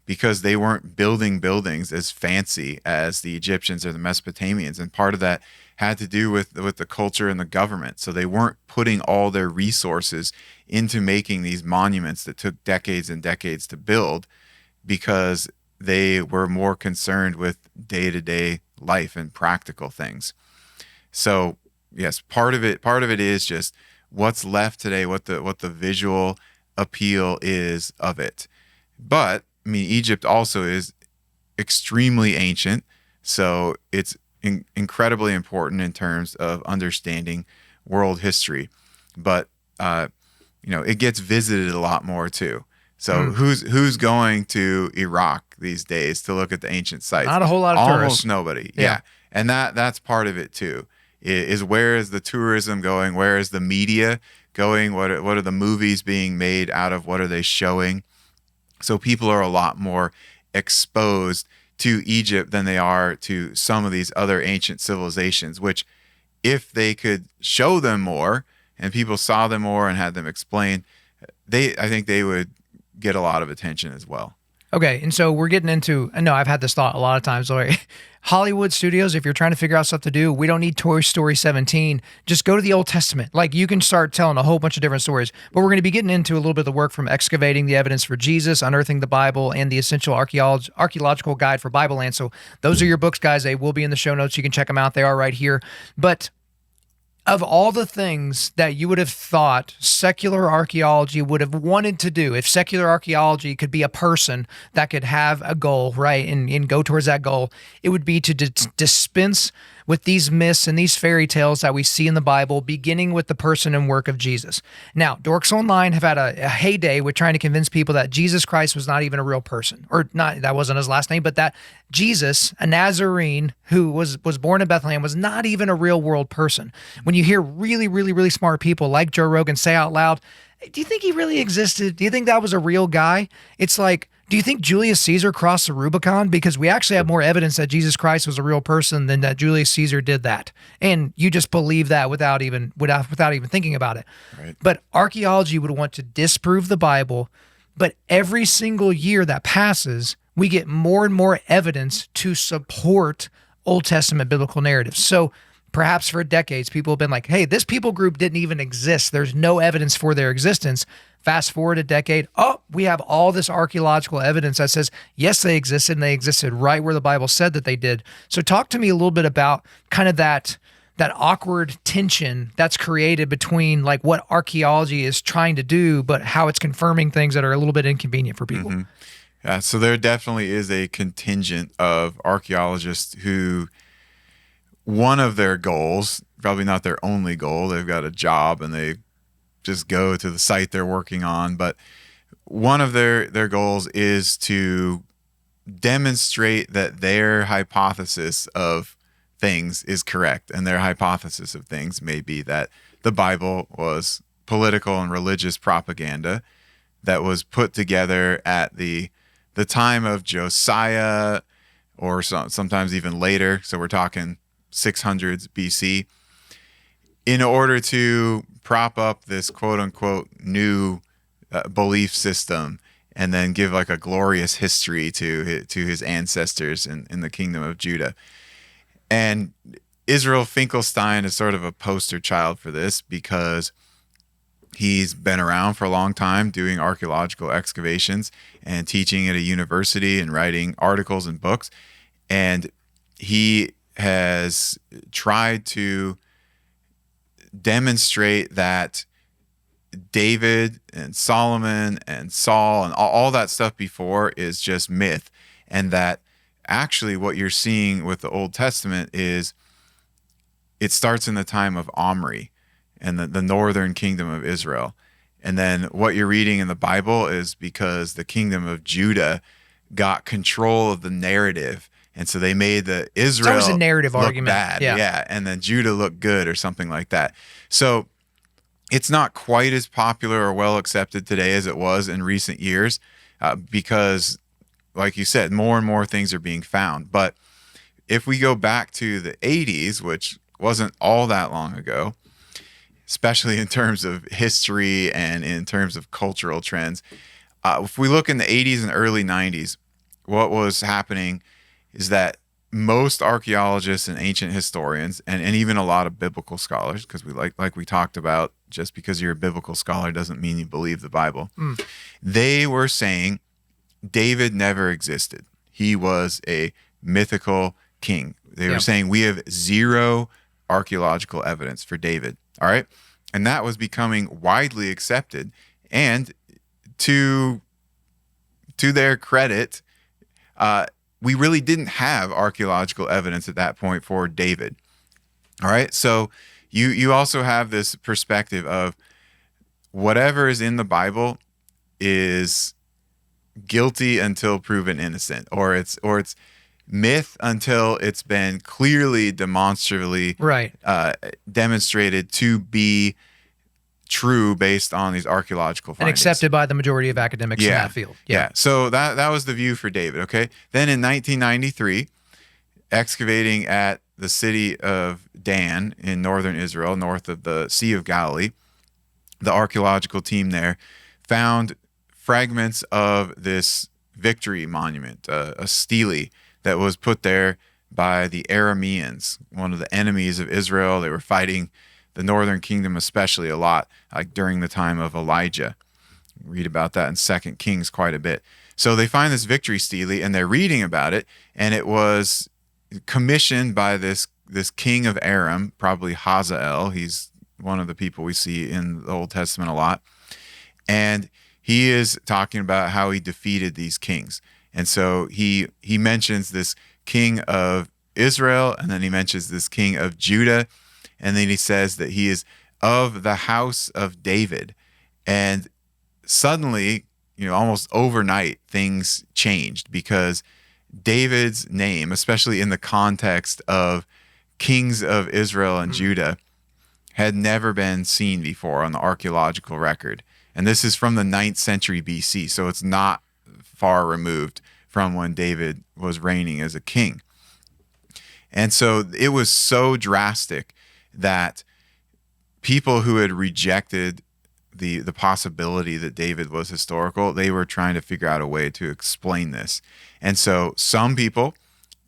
because they weren't building buildings as fancy as the Egyptians or the Mesopotamians. And part of that had to do with the culture and the government. So they weren't putting all their resources into making these monuments that took decades and decades to build, because they were more concerned with day-to-day life and practical things. So yes, part of it is just what's left today, what the visual appeal is of it. But I mean, Egypt also is extremely ancient. So it's incredibly important in terms of understanding world history. But, it gets visited a lot more too. So who's going to Iraq these days to look at the ancient sites? Not a whole lot of Almost tourists. nobody. Yeah. Yeah. And that's part of it too. Is where is the tourism going? Where is the media going? What are the movies being made out of? What are they showing? So people are a lot more exposed to Egypt than they are to some of these other ancient civilizations, which if they could show them more and people saw them more and had them explained, I think they would get a lot of attention as well. Okay, and so we're getting into, I know I've had this thought a lot of times, like Hollywood studios, if you're trying to figure out stuff to do, we don't need Toy Story 17. Just go to the Old Testament. Like you can start telling a whole bunch of different stories. But we're going to be getting into a little bit of the work from Excavating the Evidence for Jesus, Unearthing the Bible, and the Essential Archaeological Guide for Bible Land. So those are your books, guys. They will be in the show notes. You can check them out. They are right here. But of all the things that you would have thought secular archaeology would have wanted to do, if secular archaeology could be a person that could have a goal, right, and go towards that goal, it would be to dispense with these myths and these fairy tales that we see in the Bible, beginning with the person and work of Jesus. Now, Dorks Online have had a heyday with trying to convince people that Jesus Christ was not even a real person, or not, that wasn't his last name, but that Jesus, a Nazarene who was born in Bethlehem, was not even a real world person. When you hear really, really, really smart people like Joe Rogan say out loud, do you think he really existed? Do you think that was a real guy? It's like, do you think Julius Caesar crossed the Rubicon? Because we actually have more evidence that Jesus Christ was a real person than that Julius Caesar did that. And you just believe that without even thinking about it. Right. But archaeology would want to disprove the Bible, but every single year that passes, we get more and more evidence to support Old Testament biblical narratives. So perhaps for decades, people have been like, hey, this people group didn't even exist. There's no evidence for their existence. Fast forward a decade, we have all this archaeological evidence that says, yes, they existed, and they existed right where the Bible said that they did. So talk to me a little bit about kind of that awkward tension that's created between like what archaeology is trying to do, but how it's confirming things that are a little bit inconvenient for people. Mm-hmm. Yeah, so there definitely is a contingent of archaeologists who one of their goals, probably not their only goal, they've got a job and they just go to the site they're working on, but one of their goals is to demonstrate that their hypothesis of things is correct. And their hypothesis of things may be that the Bible was political and religious propaganda that was put together at the time of Josiah, or sometimes even later. So we're talking 600s BC, in order to prop up this quote unquote new belief system, and then give like a glorious history to his ancestors in the kingdom of Judah. And Israel Finkelstein is sort of a poster child for this, because he's been around for a long time doing archaeological excavations and teaching at a university and writing articles and books. And he has tried to demonstrate that David and Solomon and Saul and all that stuff before is just myth, and that actually what you're seeing with the Old Testament is it starts in the time of Omri and the northern kingdom of Israel. And then what you're reading in the Bible is because the kingdom of Judah got control of the narrative. And so they made the Israel It's always a narrative look argument. bad. Yeah. And then Judah looked good or something like that. So it's not quite as popular or well accepted today as it was in recent years, because, like you said, more and more things are being found. But if we go back to the 80s, which wasn't all that long ago, especially in terms of history and in terms of cultural trends, if we look in the 80s and early 90s, what was happening is that most archaeologists and ancient historians, and even a lot of biblical scholars, because we like we talked about, just because you're a biblical scholar doesn't mean you believe the Bible. They were saying David never existed. He was a mythical king. They were saying we have zero archaeological evidence for David. All right. And that was becoming widely accepted. And to their credit, we really didn't have archaeological evidence at that point for David. All right. So you also have this perspective of whatever is in the Bible is guilty until proven innocent, or it's myth until it's been clearly demonstrably Right. demonstrated to be true based on these archaeological And findings. accepted by the majority of academics in that field. Yeah. So that was the view for David. Okay. Then in 1993, excavating at the city of Dan in northern Israel, north of the Sea of Galilee, the archaeological team there found fragments of this victory monument, a stele that was put there by the Arameans, one of the enemies of Israel. They were fighting the northern kingdom especially a lot, like during the time of Elijah. Read about that in 2 Kings quite a bit. So they find this victory stele and they're reading about it, and it was commissioned by this king of Aram, probably Hazael. He's one of the people we see in the Old Testament a lot. And he is talking about how he defeated these kings. And so he mentions this king of Israel, and then he mentions this king of Judah, and then he says that he is of the house of David. And suddenly, almost overnight, things changed, because David's name, especially in the context of kings of Israel and Judah, had never been seen before on the archaeological record. And this is from the 9th century BC, so it's not far removed from when David was reigning as a king. And so it was so drastic that people who had rejected the possibility that David was historical, they were trying to figure out a way to explain this. And so some people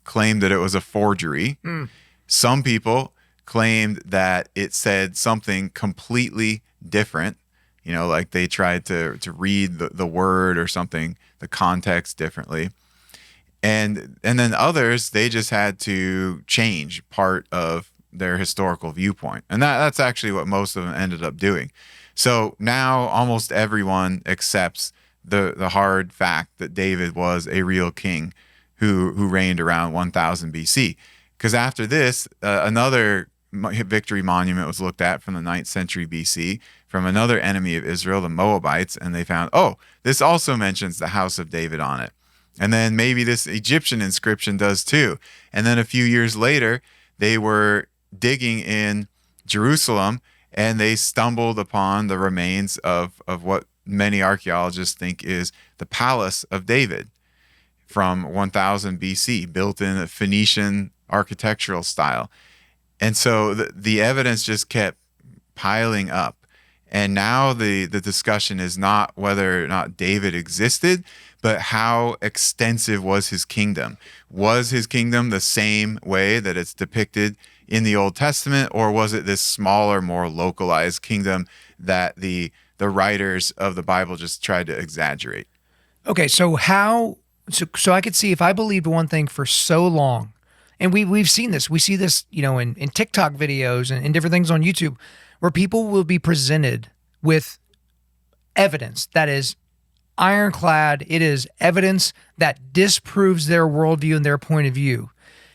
claimed that it was a forgery. Some people claimed that it said something completely different, like they tried to read the word or something, the context differently. And then others, they just had to change part of their historical viewpoint. And that's actually what most of them ended up doing. So now almost everyone accepts the hard fact that David was a real king who reigned around 1000 BC. Because after this, another victory monument was looked at from the 9th century BC from another enemy of Israel, the Moabites, and they found, this also mentions the house of David on it. And then maybe this Egyptian inscription does too. And then a few years later, they were digging in Jerusalem, and they stumbled upon the remains of what many archaeologists think is the palace of David from 1000 BC, built in a Phoenician architectural style. And so the evidence just kept piling up. And now the discussion is not whether or not David existed, but how extensive was his kingdom. Was his kingdom the same way that it's depicted in the Old Testament, or was it this smaller, more localized kingdom that the writers of the Bible just tried to exaggerate? Okay, so so I could see, if I believed one thing for so long, and we've seen this. We see this, in TikTok videos and different things on YouTube, where people will be presented with evidence that is ironclad. It is evidence that disproves their worldview and their point of view.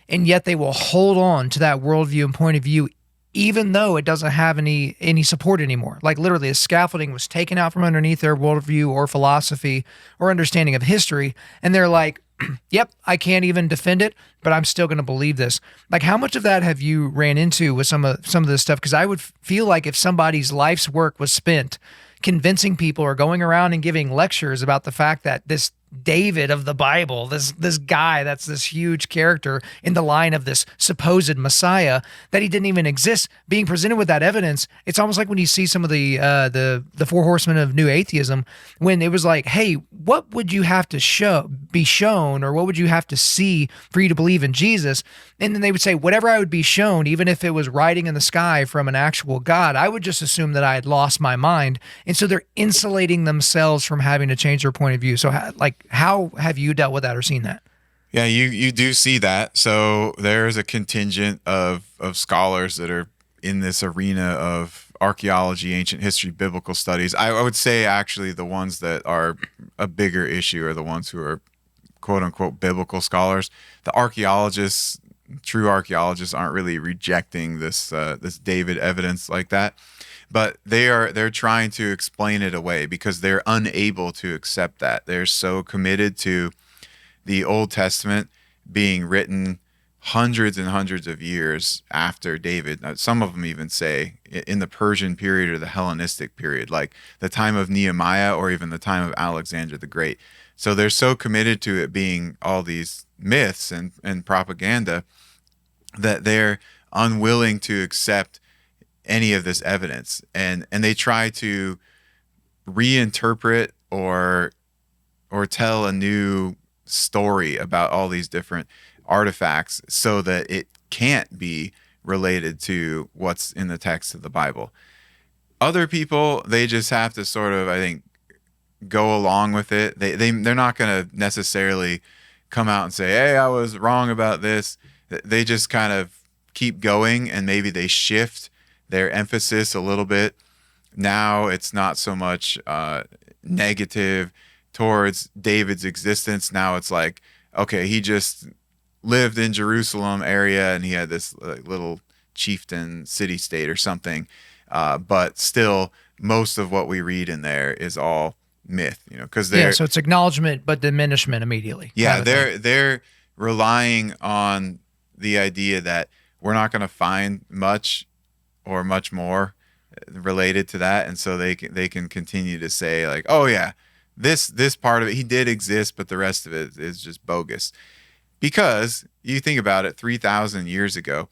And yet they will hold on to that worldview and point of view, even though it doesn't have any support anymore. Like literally, a scaffolding was taken out from underneath their worldview or philosophy or understanding of history. And they're like, yep, I can't even defend it, but I'm still going to believe this. Like, how much of that have you ran into with some of this stuff? Because I would feel like if somebody's life's work was spent convincing people or going around and giving lectures about the fact that this David of the Bible, this guy that's this huge character in the line of this supposed Messiah, that he didn't even exist, being presented with that evidence, it's almost like when you see some of the four horsemen of new atheism, when it was like, hey, what would you have to be shown, or what would you have to see for you to believe in Jesus? And then they would say, whatever I would be shown, even if it was writing in the sky from an actual God, I would just assume that I had lost my mind. And so they're insulating themselves from having to change their point of view. So how have you dealt with that or seen that? Yeah, you do see that. So there's a contingent of scholars that are in this arena of archaeology, ancient history, biblical studies. I would say actually the ones that are a bigger issue are the ones who are quote unquote biblical scholars. The archaeologists, true archaeologists, aren't really rejecting this David evidence like that, but they're trying to explain it away because they're unable to accept that. They're so committed to the Old Testament being written hundreds and hundreds of years after David. Now, some of them even say in the Persian period or the Hellenistic period, like the time of Nehemiah or even the time of Alexander the Great. So they're so committed to it being all these myths and propaganda that they're unwilling to accept any of this evidence. And they try to reinterpret or tell a new story about all these different artifacts so that it can't be related to what's in the text of the Bible. Other people, they just have to sort of, I think, go along with it. They're not going to necessarily come out and say, hey, I was wrong about this. They just kind of keep going, and maybe they shift their emphasis a little bit. Now it's not so much negative towards David's existence. Now it's like, okay, he just lived in Jerusalem area and he had this little chieftain city-state or something. But still, most of what we read in there is all myth, because so it's acknowledgement but diminishment immediately. Yeah, they're relying on the idea that we're not going to find much or much more related to that, and so they can continue to say like, oh yeah, this part of it, he did exist, but the rest of it is just bogus. Because you think about it, 3,000 years ago,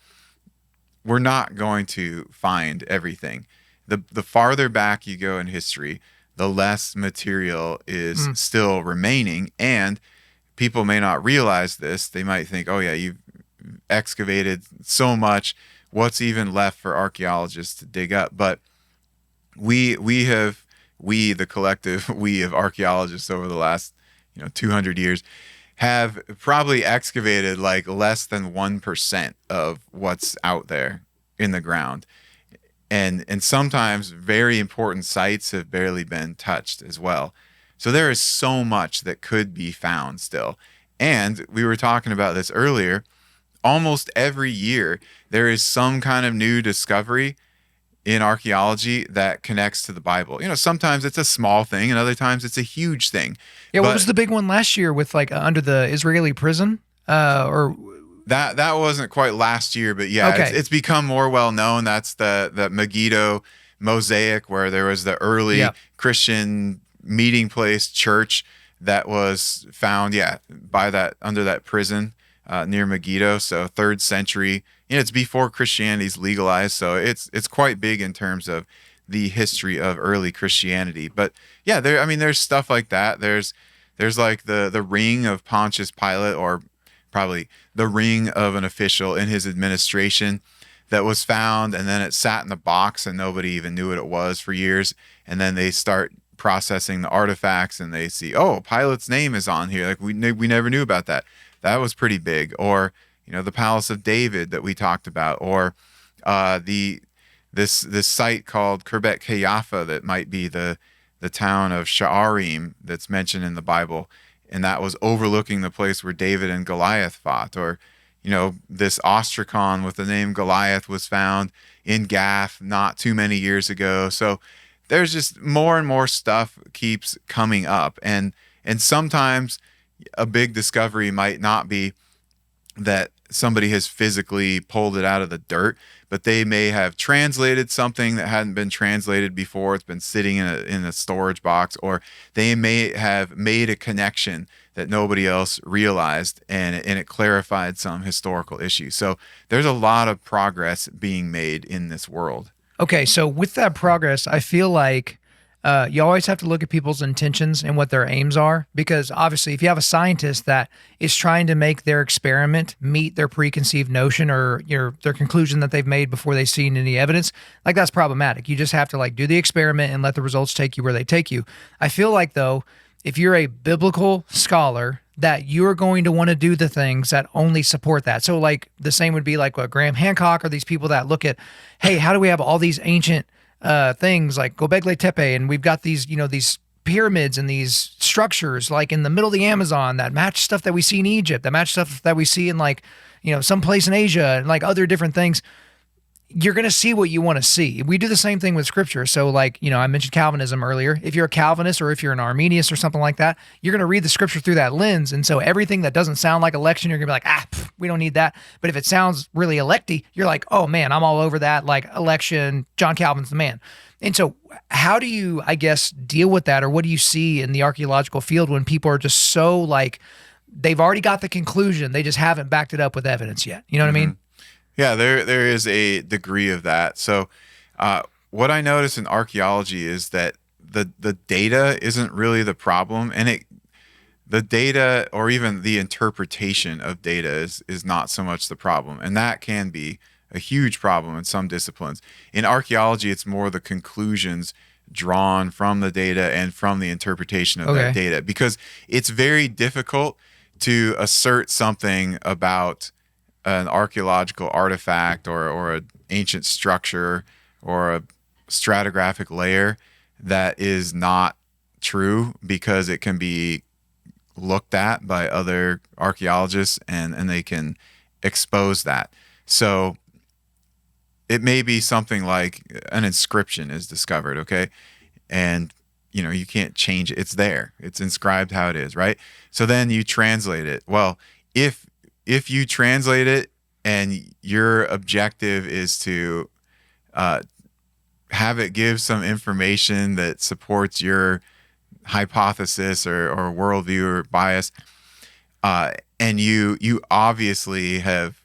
we're not going to find everything. The farther back you go in history, the less material is still remaining, and people may not realize this. They might think, oh yeah, you've excavated so much, what's even left for archaeologists to dig up? But we the collective we of archaeologists over the last 200 years have probably excavated like less than 1% of what's out there in the ground. And sometimes very important sites have barely been touched as well. So there is so much that could be found still. And we were talking about this earlier. Almost every year, there is some kind of new discovery in archaeology that connects to the Bible. Sometimes it's a small thing and other times it's a huge thing. Yeah, what was the big one last year with like under the Israeli prison? Or that wasn't quite last year, but yeah, okay. It's become more well known. That's the Megiddo mosaic, where there was the early Christian meeting place church that was found, under that prison near Megiddo. So 3rd century. It's before Christianity's legalized, so it's quite big in terms of the history of early Christianity. But yeah, there's stuff like that. There's like the ring of Pontius Pilate, or probably the ring of an official in his administration that was found, and then it sat in the box and nobody even knew what it was for years. And then they start processing the artifacts and they see, oh, Pilate's name is on here. Like we never knew about that. That was pretty big. Or the Palace of David that we talked about, or this site called Khirbet Qeiyafa that might be the town of Sha'arim that's mentioned in the Bible, and that was overlooking the place where David and Goliath fought. Or this ostracon with the name Goliath was found in Gath not too many years ago. So there's just more and more stuff keeps coming up, and sometimes a big discovery might not be that somebody has physically pulled it out of the dirt, but they may have translated something that hadn't been translated before. It's been sitting in a storage box, or they may have made a connection that nobody else realized, and it clarified some historical issue. So there's a lot of progress being made in this world. Okay, so with that progress, I feel like you always have to look at people's intentions and what their aims are, because obviously if you have a scientist that is trying to make their experiment meet their preconceived notion or their conclusion that they've made before they've seen any evidence, like that's problematic. You just have to like do the experiment and let the results take you where they take you. I feel like though, if you're a biblical scholar, that you're going to want to do the things that only support that. So like the same would be like what Graham Hancock or these people that look at, hey, how do we have all these ancient things like Göbekli Tepe, and we've got these, these pyramids and these structures like in the middle of the Amazon that match stuff that we see in Egypt, that match stuff that we see in like, some place in Asia and like other different things, you're going to see what you want to see. We do the same thing with scripture. So like, I mentioned Calvinism earlier. If you're a Calvinist or if you're an Arminius or something like that, you're going to read the scripture through that lens. And so everything that doesn't sound like election, you're going to be like, we don't need that. But if it sounds really electy, you're like, oh man, I'm all over that. Like election, John Calvin's the man. And so how do you, I guess, deal with that? Or what do you see in the archaeological field when people are just so like, they've already got the conclusion, they just haven't backed it up with evidence yet. You know what I mean? Yeah, there is a degree of that. So what I notice in archaeology is that the data isn't really the problem, and the data or even the interpretation of data is not so much the problem, and that can be a huge problem in some disciplines. In archaeology, it's more the conclusions drawn from the data and from the interpretation of that data, because it's very difficult to assert something about an archaeological artifact or an ancient structure or a stratigraphic layer that is not true, because it can be looked at by other archaeologists and they can expose that. So it may be something like an inscription is discovered, okay? And you can't change it. It's there. It's inscribed how it is, right? So then you translate it. Well, if you translate it and your objective is to have it give some information that supports your hypothesis or worldview or bias, and you obviously have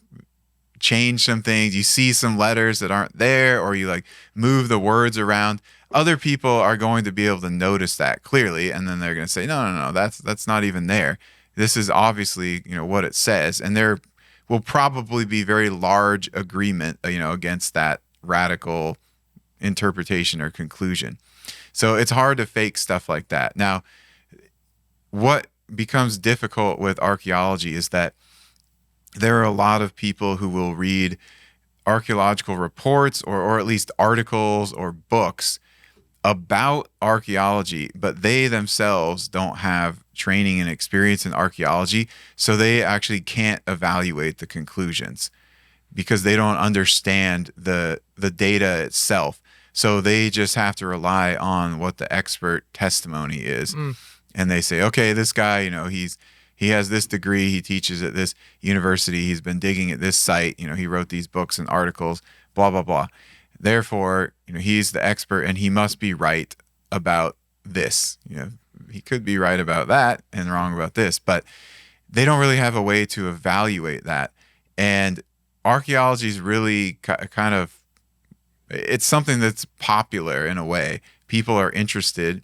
changed some things, you see some letters that aren't there, or you like move the words around, other people are going to be able to notice that clearly, and then they're going to say, no, that's not even there. This is obviously, what it says. And there will probably be very large agreement, against that radical interpretation or conclusion. So it's hard to fake stuff like that. Now, what becomes difficult with archaeology is that there are a lot of people who will read archaeological reports or at least articles or books about archaeology, but they themselves don't have training and experience in archaeology, so they actually can't evaluate the conclusions because they don't understand the data itself. So they just have to rely on what the expert testimony is. And they say, okay, this guy, he has this degree, he teaches at this university, he's been digging at this site, he wrote these books and articles, blah, blah, blah. Therefore, he's the expert and he must be right about this. He could be right about that and wrong about this, but they don't really have a way to evaluate that. And archaeology is really kind of, it's something that's popular in a way. People are interested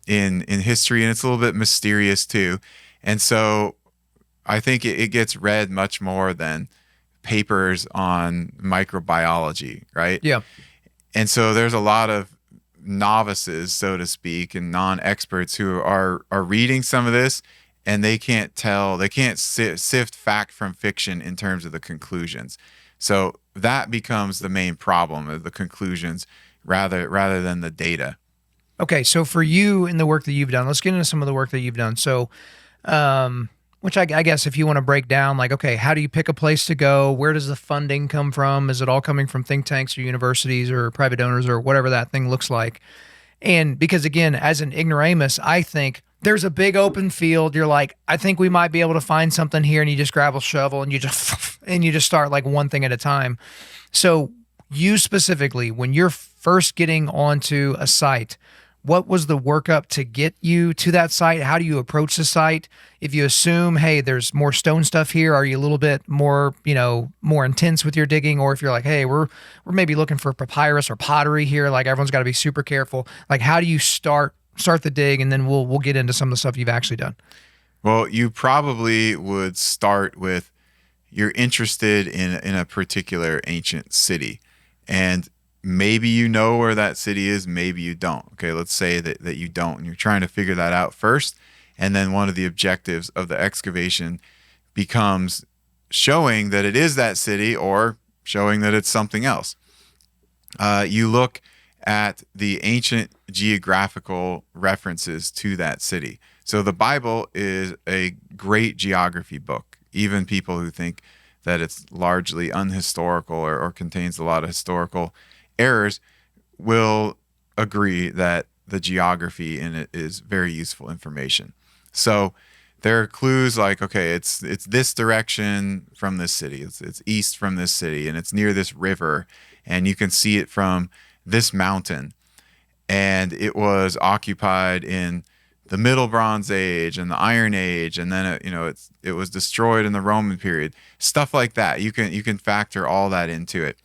in history, and it's a little bit mysterious too. And so I think it gets read much more than papers on microbiology, right? Yeah. And so there's a lot of novices, so to speak, and non-experts who are reading some of this, and they can't sift fact from fiction in terms of the conclusions. So that becomes the main problem of the conclusions rather than the data. Okay, so for you in the work that you've done, let's get into some of the work that you've done. So, which I guess if you want to break down, like, okay, how do you pick a place to go? Where does the funding come from? Is it all coming from think tanks or universities or private donors or whatever that thing looks like? And because again, as an ignoramus, I think there's a big open field. You're like, I think we might be able to find something here, and you just grab a shovel and you just start like one thing at a time. So you specifically, when you're first getting onto a site, what was the workup to get you to that site? How do you approach the site? If you assume, hey, there's more stone stuff here, are you a little bit more, more intense with your digging? Or if you're like, hey, we're maybe looking for papyrus or pottery here, like everyone's got to be super careful. Like, how do you start the dig, and then we'll get into some of the stuff you've actually done. Well, you probably would start with you're interested in a particular ancient city, and maybe you know where that city is, maybe you don't. Okay, let's say that you don't, and you're trying to figure that out first, and then one of the objectives of the excavation becomes showing that it is that city or showing that it's something else. You look at the ancient geographical references to that city. So the Bible is a great geography book. Even people who think that it's largely unhistorical or contains a lot of historical errors will agree that the geography in it is very useful information. So there are clues like, okay, it's this direction from this city. It's east from this city, and it's near this river, and you can see it from this mountain. And it was occupied in the Middle Bronze Age and the Iron Age, and then it was destroyed in the Roman period. Stuff like that. You can factor all that into it.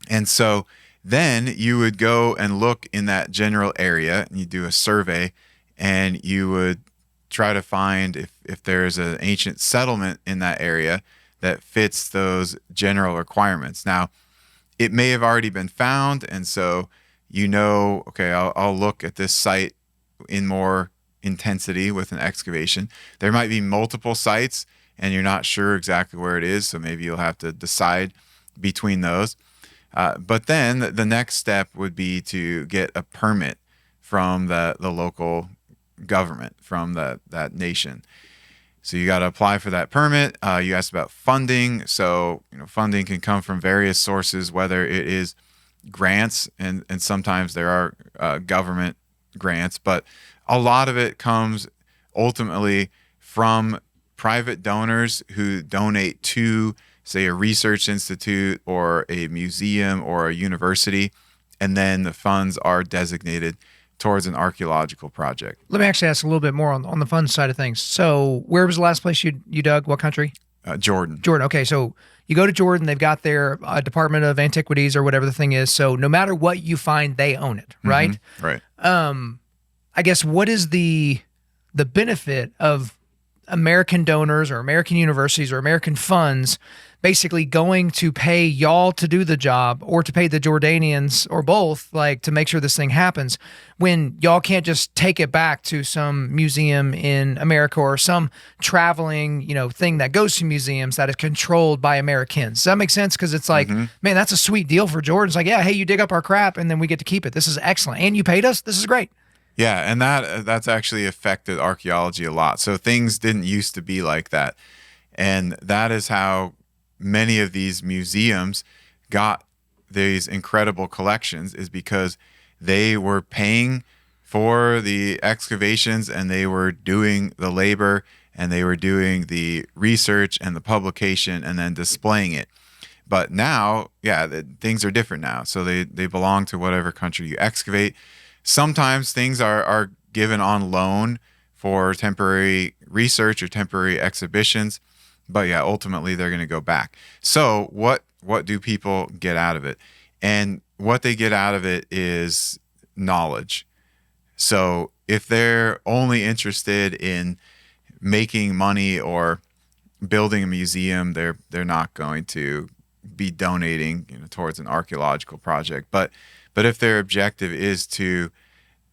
And so then you would go and look in that general area, and you do a survey, and you would try to find if there's an ancient settlement in that area that fits those general requirements. Now, it may have already been found, and so okay, I'll look at this site in more intensity with an excavation. There might be multiple sites, and you're not sure exactly where it is, so maybe you'll have to decide between those. But then the next step would be to get a permit from the local government, from that nation. So you got to apply for that permit. You asked about funding. So funding can come from various sources, whether it is grants, and sometimes there are government grants, but a lot of it comes ultimately from private donors who donate to, say, a research institute or a museum or a university, and then the funds are designated towards an archaeological project. Let me actually ask a little bit more on the fun side of things. So where was the last place you dug? What country? Jordan. Jordan. Okay, so you go to Jordan, they've got their Department of Antiquities or whatever the thing is. So no matter what you find, they own it, right? Mm-hmm. Right. I guess what is the benefit of American donors or American universities or American funds basically going to pay y'all to do the job, or to pay the Jordanians, or both, like, to make sure this thing happens, when y'all can't just take it back to some museum in America or some traveling, thing that goes to museums that is controlled by Americans? Does that make sense? Because it's like, man, that's a sweet deal for Jordan. It's like, yeah, hey, you dig up our crap and then we get to keep it. This is excellent. And you paid us. This is great. Yeah, and that's actually affected archaeology a lot. So things didn't used to be like that. And that is how many of these museums got these incredible collections, is because they were paying for the excavations, and they were doing the labor, and they were doing the research and the publication, and then displaying it. But now, things are different now. So they belong to whatever country you excavate. Sometimes things are given on loan for temporary research or temporary exhibitions, but ultimately they're going to go back. So what do people get out of it? And what they get out of it is knowledge. So if they're only interested in making money or building a museum, they're not going to be donating towards an archaeological project. But if their objective is to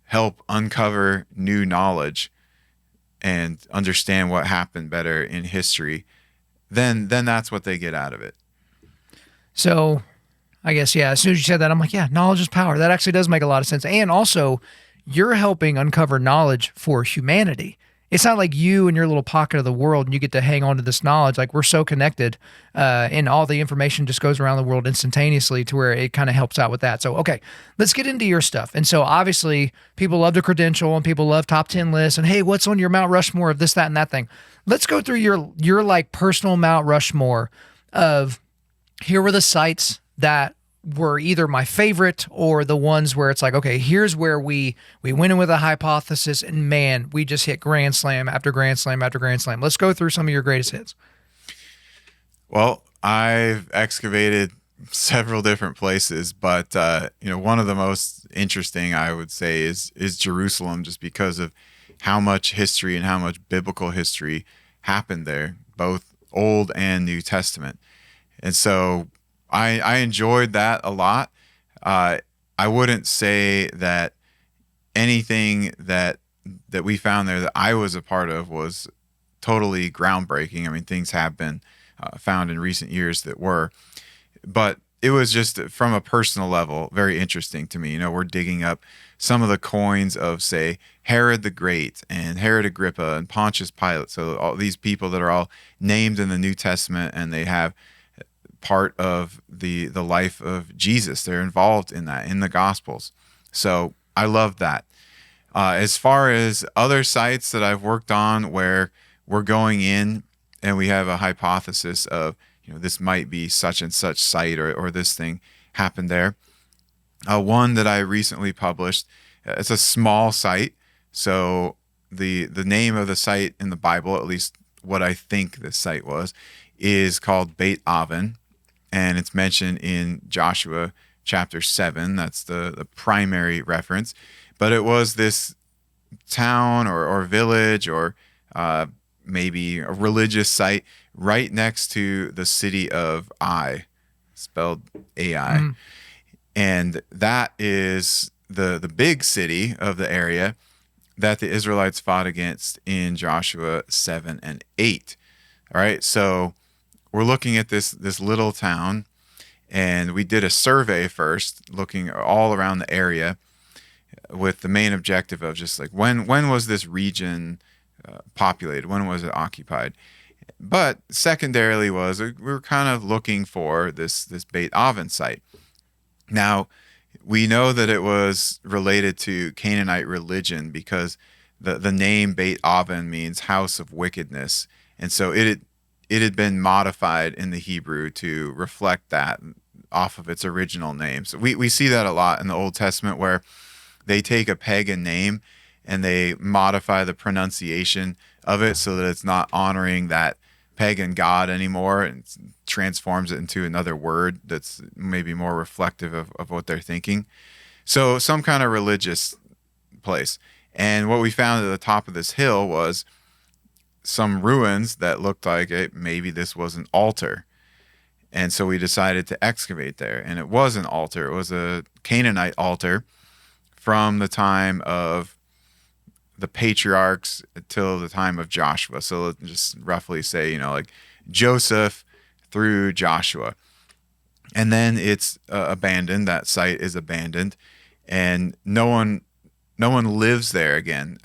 help uncover new knowledge and understand what happened better in history, then that's what they get out of it. So I guess, as soon as you said that, I'm like, knowledge is power. That actually does make a lot of sense. And also, you're helping uncover knowledge for humanity. It's not like you and your little pocket of the world and you get to hang on to this knowledge. Like, we're so connected, and all the information just goes around the world instantaneously, to where it kind of helps out with that. So, okay, let's get into your stuff. And so obviously people love to credential, and people love top 10 lists, and hey, what's on your Mount Rushmore of this, that, and that thing. Let's go through your like personal Mount Rushmore of, here were the sites that were either my favorite or the ones where it's like, okay, here's where we went in with a hypothesis, and man, we just hit grand slam after grand slam after grand slam. Let's go through some of your greatest hits. Well, I've excavated several different places, but one of the most interesting, I would say, is Jerusalem, just because of how much history and how much biblical history happened there, both Old and New Testament. And so I enjoyed that a lot. I wouldn't say that anything that we found there that I was a part of was totally groundbreaking. I mean, things have been found in recent years that were. But it was just from a personal level very interesting to me. We're digging up some of the coins of, say, Herod the Great and Herod Agrippa and Pontius Pilate. So all these people that are all named in the New Testament, and they have part of the life of Jesus. They're involved in that, in the Gospels. So I love that. As far as other sites that I've worked on where we're going in and we have a hypothesis of, this might be such and such site, or this thing happened there. One that I recently published, it's a small site. So the name of the site in the Bible, at least what I think this site was, is called Beit Aven. And it's mentioned in Joshua chapter 7. That's the primary reference. But it was this town or village or maybe a religious site right next to the city of Ai, spelled AI. Mm. And that is the big city of the area that the Israelites fought against in Joshua 7 and 8. All right, so we're looking at this little town, and we did a survey first, looking all around the area with the main objective of just like when was this region populated, when was it occupied. But secondarily was we were kind of looking for this Beit Aven site. Now, we know that it was related to Canaanite religion because the name Beit Aven means house of wickedness. And so it had been modified in the Hebrew to reflect that off of its original name. So we see that a lot in the Old Testament where they take a pagan name and they modify the pronunciation of it so that it's not honoring that pagan god anymore, and transforms it into another word that's maybe more reflective of what they're thinking. So some kind of religious place. And what we found at the top of this hill was some ruins that looked like maybe this was an altar. And so we decided to excavate there. And it was an altar. It was a Canaanite altar from the time of the patriarchs till the time of Joshua. So let's just roughly say, like Joseph through Joshua. And then it's abandoned. That site is abandoned, and no one lives there again.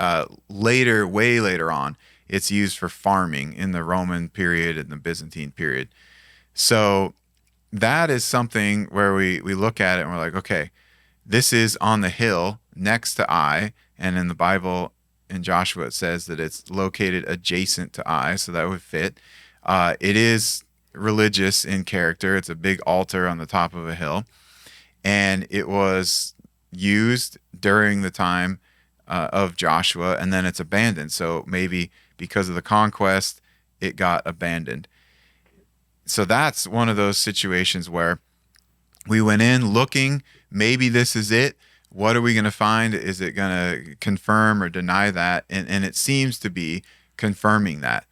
Way later on, it's used for farming in the Roman period and the Byzantine period. So that is something where we look at it and we're like, okay, this is on the hill next to Ai, and in the Bible, in Joshua, it says that it's located adjacent to Ai, so that would fit. It is religious in character. It's a big altar on the top of a hill, and it was used during the time of Joshua, and then it's abandoned. So maybe because of the conquest, it got abandoned. So that's one of those situations where we went in looking, maybe this is it. What are we going to find? Is it going to confirm or deny that? And it seems to be confirming that.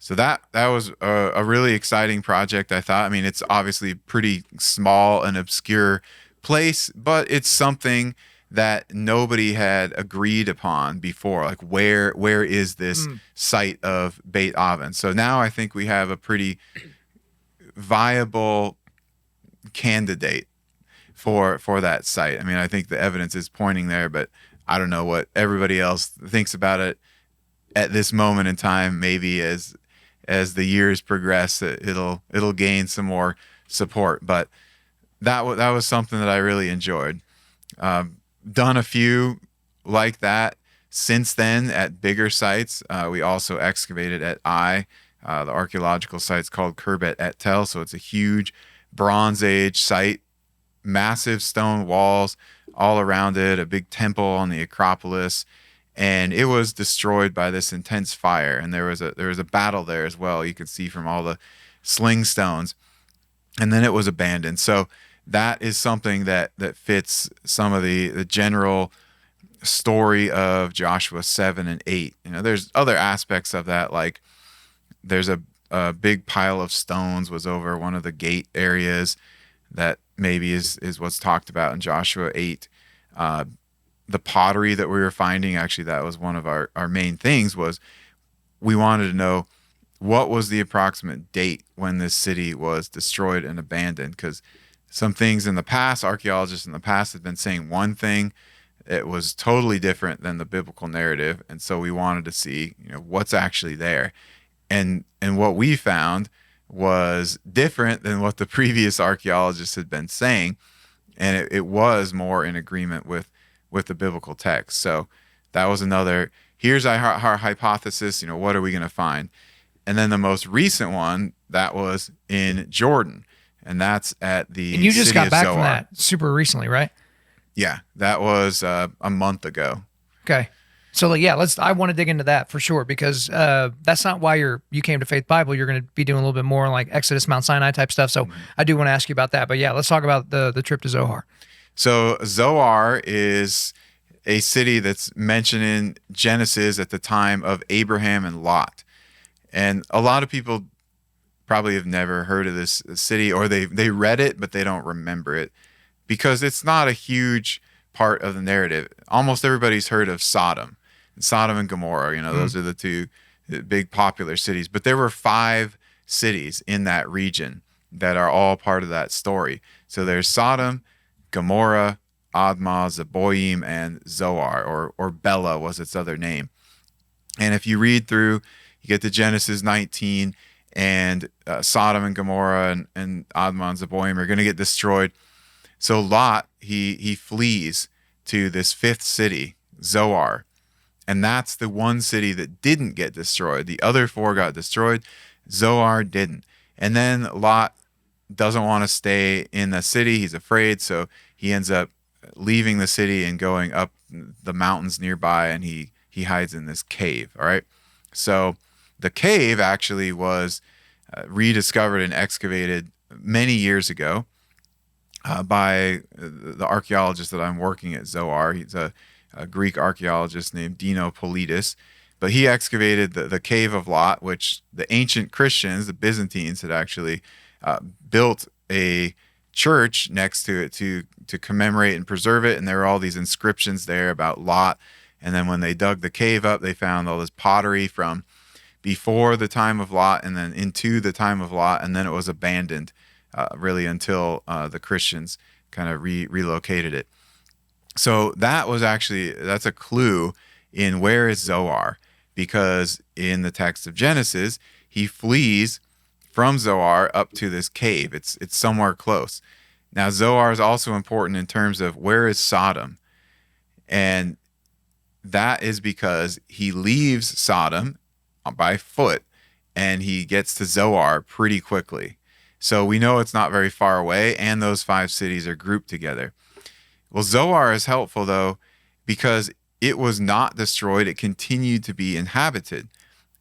So that was a really exciting project, I thought. I mean, it's obviously pretty small and obscure place, but it's something that nobody had agreed upon before. Like, where is this site of Beit Aven? So now I think we have a pretty viable candidate for that site. I mean, I think the evidence is pointing there, but I don't know what everybody else thinks about it at this moment in time. Maybe as the years progress, it'll gain some more support. But that was something that I really enjoyed. Done a few like that since then at bigger sites. We also excavated at Ai. The archaeological site's called Khirbet et Tel, so it's a huge Bronze Age site. Massive stone walls all around it, a big temple on the Acropolis, and it was destroyed by this intense fire. And there was a battle there as well. You could see from all the sling stones, and then it was abandoned. So that is something that fits some of the general story of Joshua 7 and 8. There's other aspects of that, like there's a big pile of stones was over one of the gate areas that maybe is what's talked about in Joshua 8. The pottery that we were finding, actually, that was one of our main things, was we wanted to know what was the approximate date when this city was destroyed and abandoned, because some things in the past, archaeologists in the past had been saying one thing. It was totally different than the biblical narrative. And so we wanted to see, what's actually there. And what we found was different than what the previous archaeologists had been saying. And it was more in agreement with the biblical text. So that was another, here's our hypothesis, what are we going to find? And then the most recent one, that was in Jordan. And that's at the And you just city got of back Zoar. from that super recently, right? Yeah, that was a month ago. Okay. So I want to dig into that for sure, because that's not why you came to Faith Bible. You're going to be doing a little bit more like Exodus, Mount Sinai type stuff. So I do want to ask you about that. But yeah, let's talk about the trip to Zoar. So Zoar is a city that's mentioned in Genesis at the time of Abraham and Lot. And a lot of people probably have never heard of this city, or they read it, but they don't remember it because it's not a huge part of the narrative. Almost everybody's heard of Sodom and Gomorrah. Those are the two big popular cities. But there were 5 cities in that region that are all part of that story. So there's Sodom, Gomorrah, Admah, Zeboim, and Zoar, or Bela was its other name. And if you read through, you get to Genesis 19, and Sodom and Gomorrah and Admah and Zeboim are going to get destroyed. So Lot, he flees to this 5th city, Zoar. And that's the one city that didn't get destroyed. The other 4 got destroyed. Zoar didn't. And then Lot doesn't want to stay in the city. He's afraid. So he ends up leaving the city and going up the mountains nearby, and he hides in this cave. All right. So the cave actually was rediscovered and excavated many years ago by the archaeologist that I'm working at Zoar. He's a Greek archaeologist named Dino Politis. But he excavated the Cave of Lot, which the ancient Christians, the Byzantines, had actually built a church next to it to commemorate and preserve it. And there were all these inscriptions there about Lot. And then when they dug the cave up, they found all this pottery from before the time of Lot and then into the time of Lot. And then it was abandoned really until the Christians kind of relocated it. So that's a clue in where is Zoar, because in the text of Genesis, he flees from Zoar up to this cave. It's somewhere close. Now, Zoar is also important in terms of where is Sodom. And that is because he leaves Sodom by foot and he gets to Zoar pretty quickly. So we know it's not very far away, and those 5 cities are grouped together. Well, Zoar is helpful, though, because it was not destroyed. It continued to be inhabited.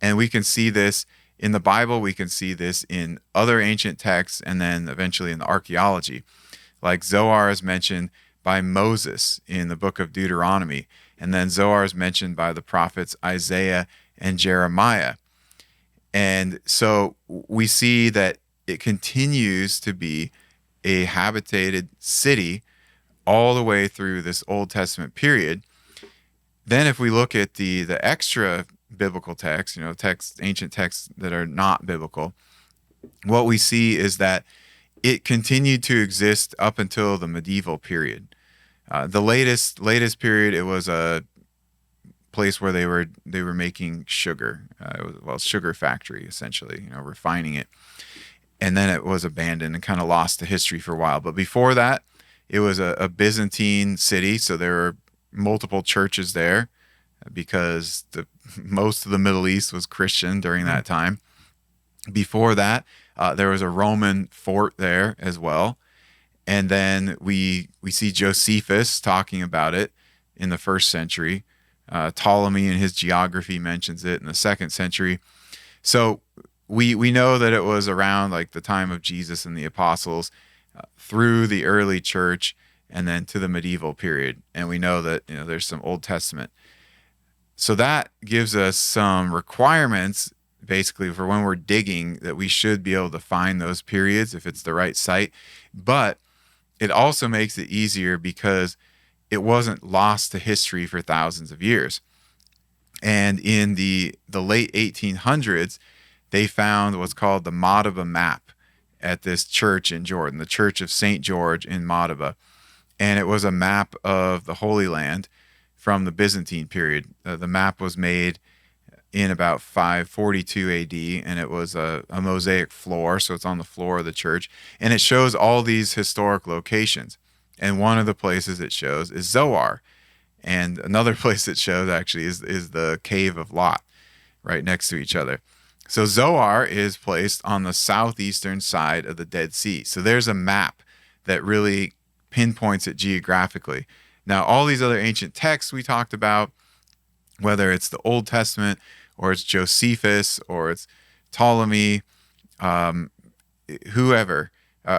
And we can see this in the Bible. We can see this in other ancient texts, and then eventually in the archaeology. Like Zoar is mentioned by Moses in the book of Deuteronomy. And then Zoar is mentioned by the prophets Isaiah and Jeremiah. And so we see that it continues to be a habitated city all the way through this Old Testament period. Then if we look at the extra biblical texts, ancient texts that are not biblical, what we see is that it continued to exist up until the medieval period. The latest period, it was a place where they were making sugar. It was a sugar factory, essentially, refining it. And then it was abandoned and kind of lost to history for a while. But before that, it was a Byzantine city, so there were multiple churches there because most of the Middle East was Christian during that time. Before that, there was a Roman fort there as well. And then we see Josephus talking about it in the 1st century. Ptolemy in his geography mentions it in the 2nd century. So we know that it was around like the time of Jesus and the apostles, through the early church, and then to the medieval period. And we know that there's some Old Testament. So that gives us some requirements basically for when we're digging, that we should be able to find those periods if it's the right site. But it also makes it easier because it wasn't lost to history for thousands of years. And in the late 1800s, they found what's called the Madaba map. at this church in Jordan, the Church of St. George in Madaba. And it was a map of the Holy Land from the Byzantine period. The map was made in about 542 AD, and it was a mosaic floor, so it's on the floor of the church. And it shows all these historic locations. And one of the places it shows is Zoar. And another place it shows actually is the Cave of Lot, right next to each other. So Zoar is placed on the southeastern side of the Dead Sea. So there's a map that really pinpoints it geographically. Now, all these other ancient texts we talked about, whether it's the Old Testament or it's Josephus or it's Ptolemy, whoever,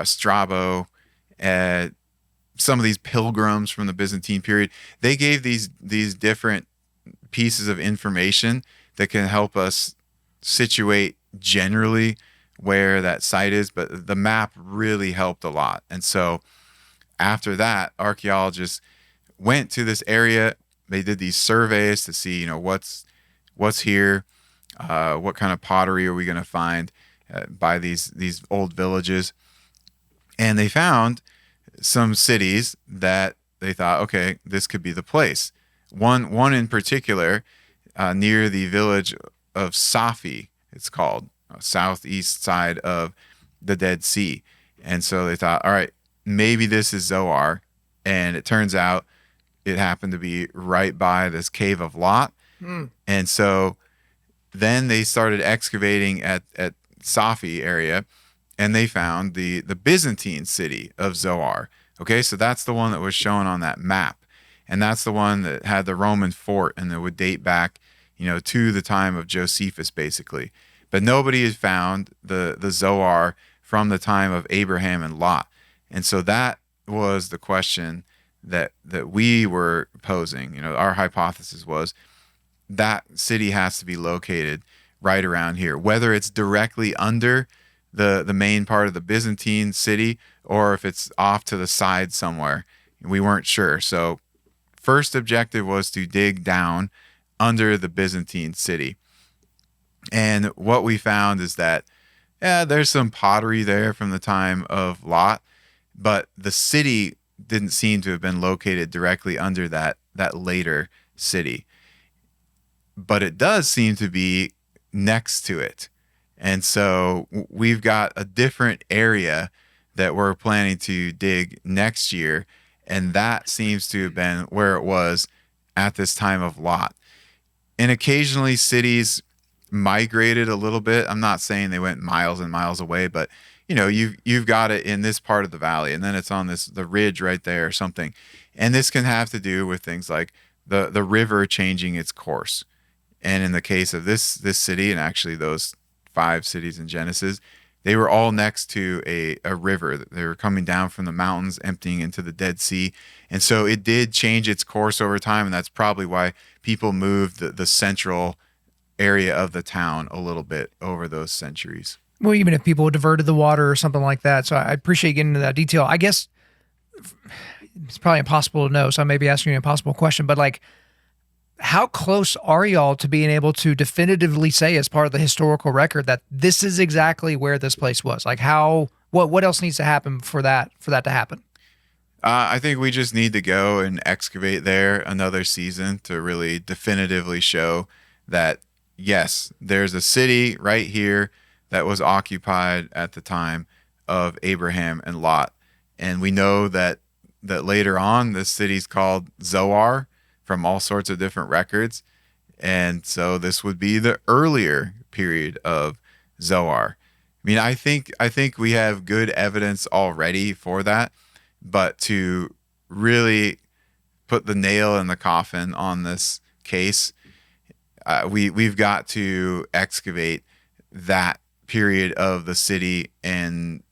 Strabo, some of these pilgrims from the Byzantine period, they gave these different pieces of information that can help us situate generally where that site is, but the map really helped a lot. And so after that, archaeologists went to this area. They did these surveys to see, what's here, what kind of pottery are we going to find by these old villages, and they found some cities that they thought, okay, this could be the place. One in particular, near the village of Safi, it's called, southeast side of the Dead Sea. And so they thought, all right, maybe this is Zoar. And it turns out it happened to be right by this Cave of Lot. And so then they started excavating at Safi area, and they found the Byzantine city of Zoar. Okay, so that's the one that was shown on that map. And that's the one that had the Roman fort, and that would date back, to the time of Josephus, basically. But nobody has found the Zoar from the time of Abraham and Lot. And so that was the question that we were posing. Our hypothesis was that city has to be located right around here, whether it's directly under the main part of the Byzantine city or if it's off to the side somewhere. We weren't sure. So first objective was to dig down under the Byzantine city. And what we found is that, there's some pottery there from the time of Lot, but the city didn't seem to have been located directly under that later city. But it does seem to be next to it. And so we've got a different area that we're planning to dig next year, and that seems to have been where it was at this time of Lot. And occasionally cities migrated a little bit. I'm not saying they went miles and miles away, but you've got it in this part of the valley, and then it's on the ridge right there or something. And this can have to do with things like the river changing its course. And in the case of this city, and actually those 5 cities in Genesis, they were all next to a river. They were coming down from the mountains, emptying into the Dead Sea. And so it did change its course over time, and that's probably why people moved the central area of the town a little bit over those centuries. Well, even if people diverted the water or something like that. So I appreciate getting into that detail. I guess it's probably impossible to know, so I may be asking you an impossible question, but how close are y'all to being able to definitively say as part of the historical record that this is exactly where this place was? What else needs to happen for that to happen? I think we just need to go and excavate there another season to really definitively show that, yes, there's a city right here that was occupied at the time of Abraham and Lot. And we know that later on, this city's called Zoar from all sorts of different records. And so this would be the earlier period of Zoar. I mean, I think we have good evidence already for that, but to really put the nail in the coffin on this case, we've got to excavate that period of the city and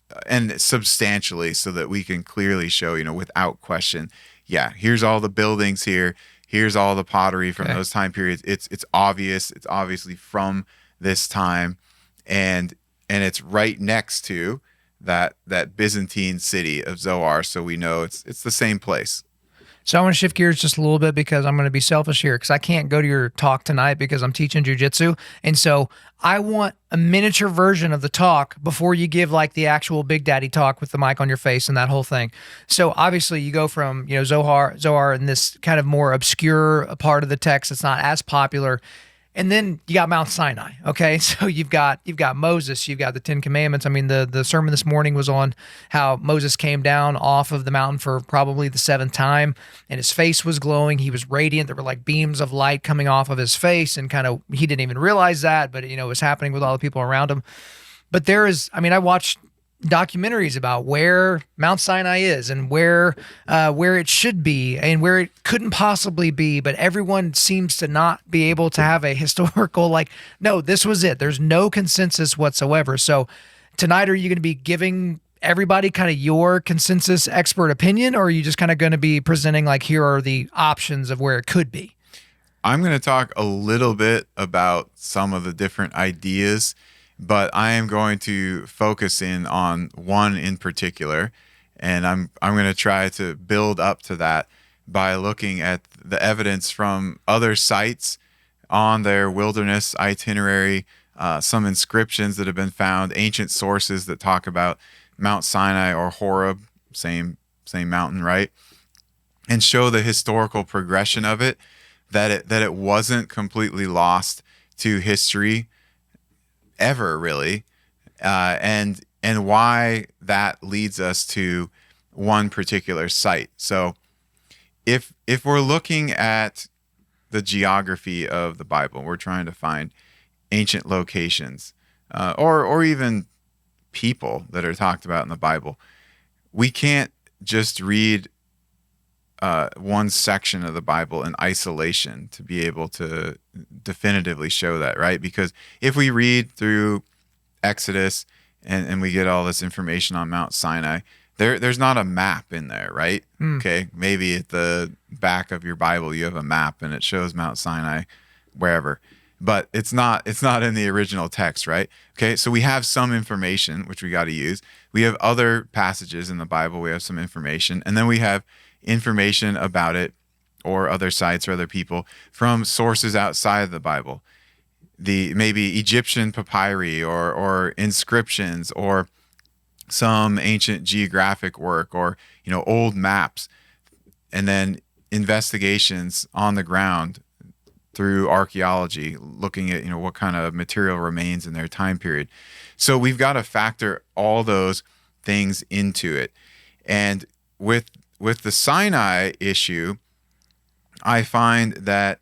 substantially, so that we can clearly show, without question, here's all the buildings here, here's all the pottery from those time periods. It's obvious. It's obviously from this time, and it's right next to that Byzantine city of Zoar, so we know it's the same place. So I want to shift gears just a little bit because I'm going to be selfish here because I can't go to your talk tonight because I'm teaching jujitsu. And so I want a miniature version of the talk before you give like the actual Big Daddy talk with the mic on your face and that whole thing. So obviously you go from, Zoar in this kind of more obscure part of the text that's not as popular. And then you got Mount Sinai. Okay. So you've got Moses, you've got the Ten Commandments. I mean, the sermon this morning was on how Moses came down off of the mountain for probably the seventh time, and his face was glowing. He was radiant. There were like beams of light coming off of his face, and kind of he didn't even realize that, but it was happening with all the people around him. But I watched documentaries about where Mount Sinai is and where it should be and where it couldn't possibly be, but everyone seems to not be able to have a historical no, this was it. There's no consensus whatsoever. So tonight, are you going to be giving everybody kind of your consensus expert opinion, or are you just kind of going to be presenting here are the options of where it could be? I'm going to talk a little bit about some of the different ideas, but I am going to focus in on one in particular, and I'm going to try to build up to that by looking at the evidence from other sites on their wilderness itinerary, some inscriptions that have been found, ancient sources that talk about Mount Sinai or Horeb, same mountain, right? And show the historical progression of it, that it wasn't completely lost to history ever, really, and why that leads us to one particular site. So if we're looking at the geography of the Bible, we're trying to find ancient locations, or even people that are talked about in the Bible, we can't just read one section of the Bible in isolation to be able to definitively show that, right? Because if we read through Exodus and we get all this information on Mount Sinai, there's not a map in there, right? Okay, maybe at the back of your Bible you have a map and it shows Mount Sinai wherever, but it's not in the original text, right? Okay, so we have some information which we got to use. We have other passages in the Bible, we have some information, and then we have information about it or other sites or other people from sources outside of the Bible, the maybe Egyptian papyri or inscriptions or some ancient geographic work or old maps, and then investigations on the ground through archaeology, looking at what kind of material remains in their time period. So we've got to factor all those things into it. And with the Sinai issue, I find that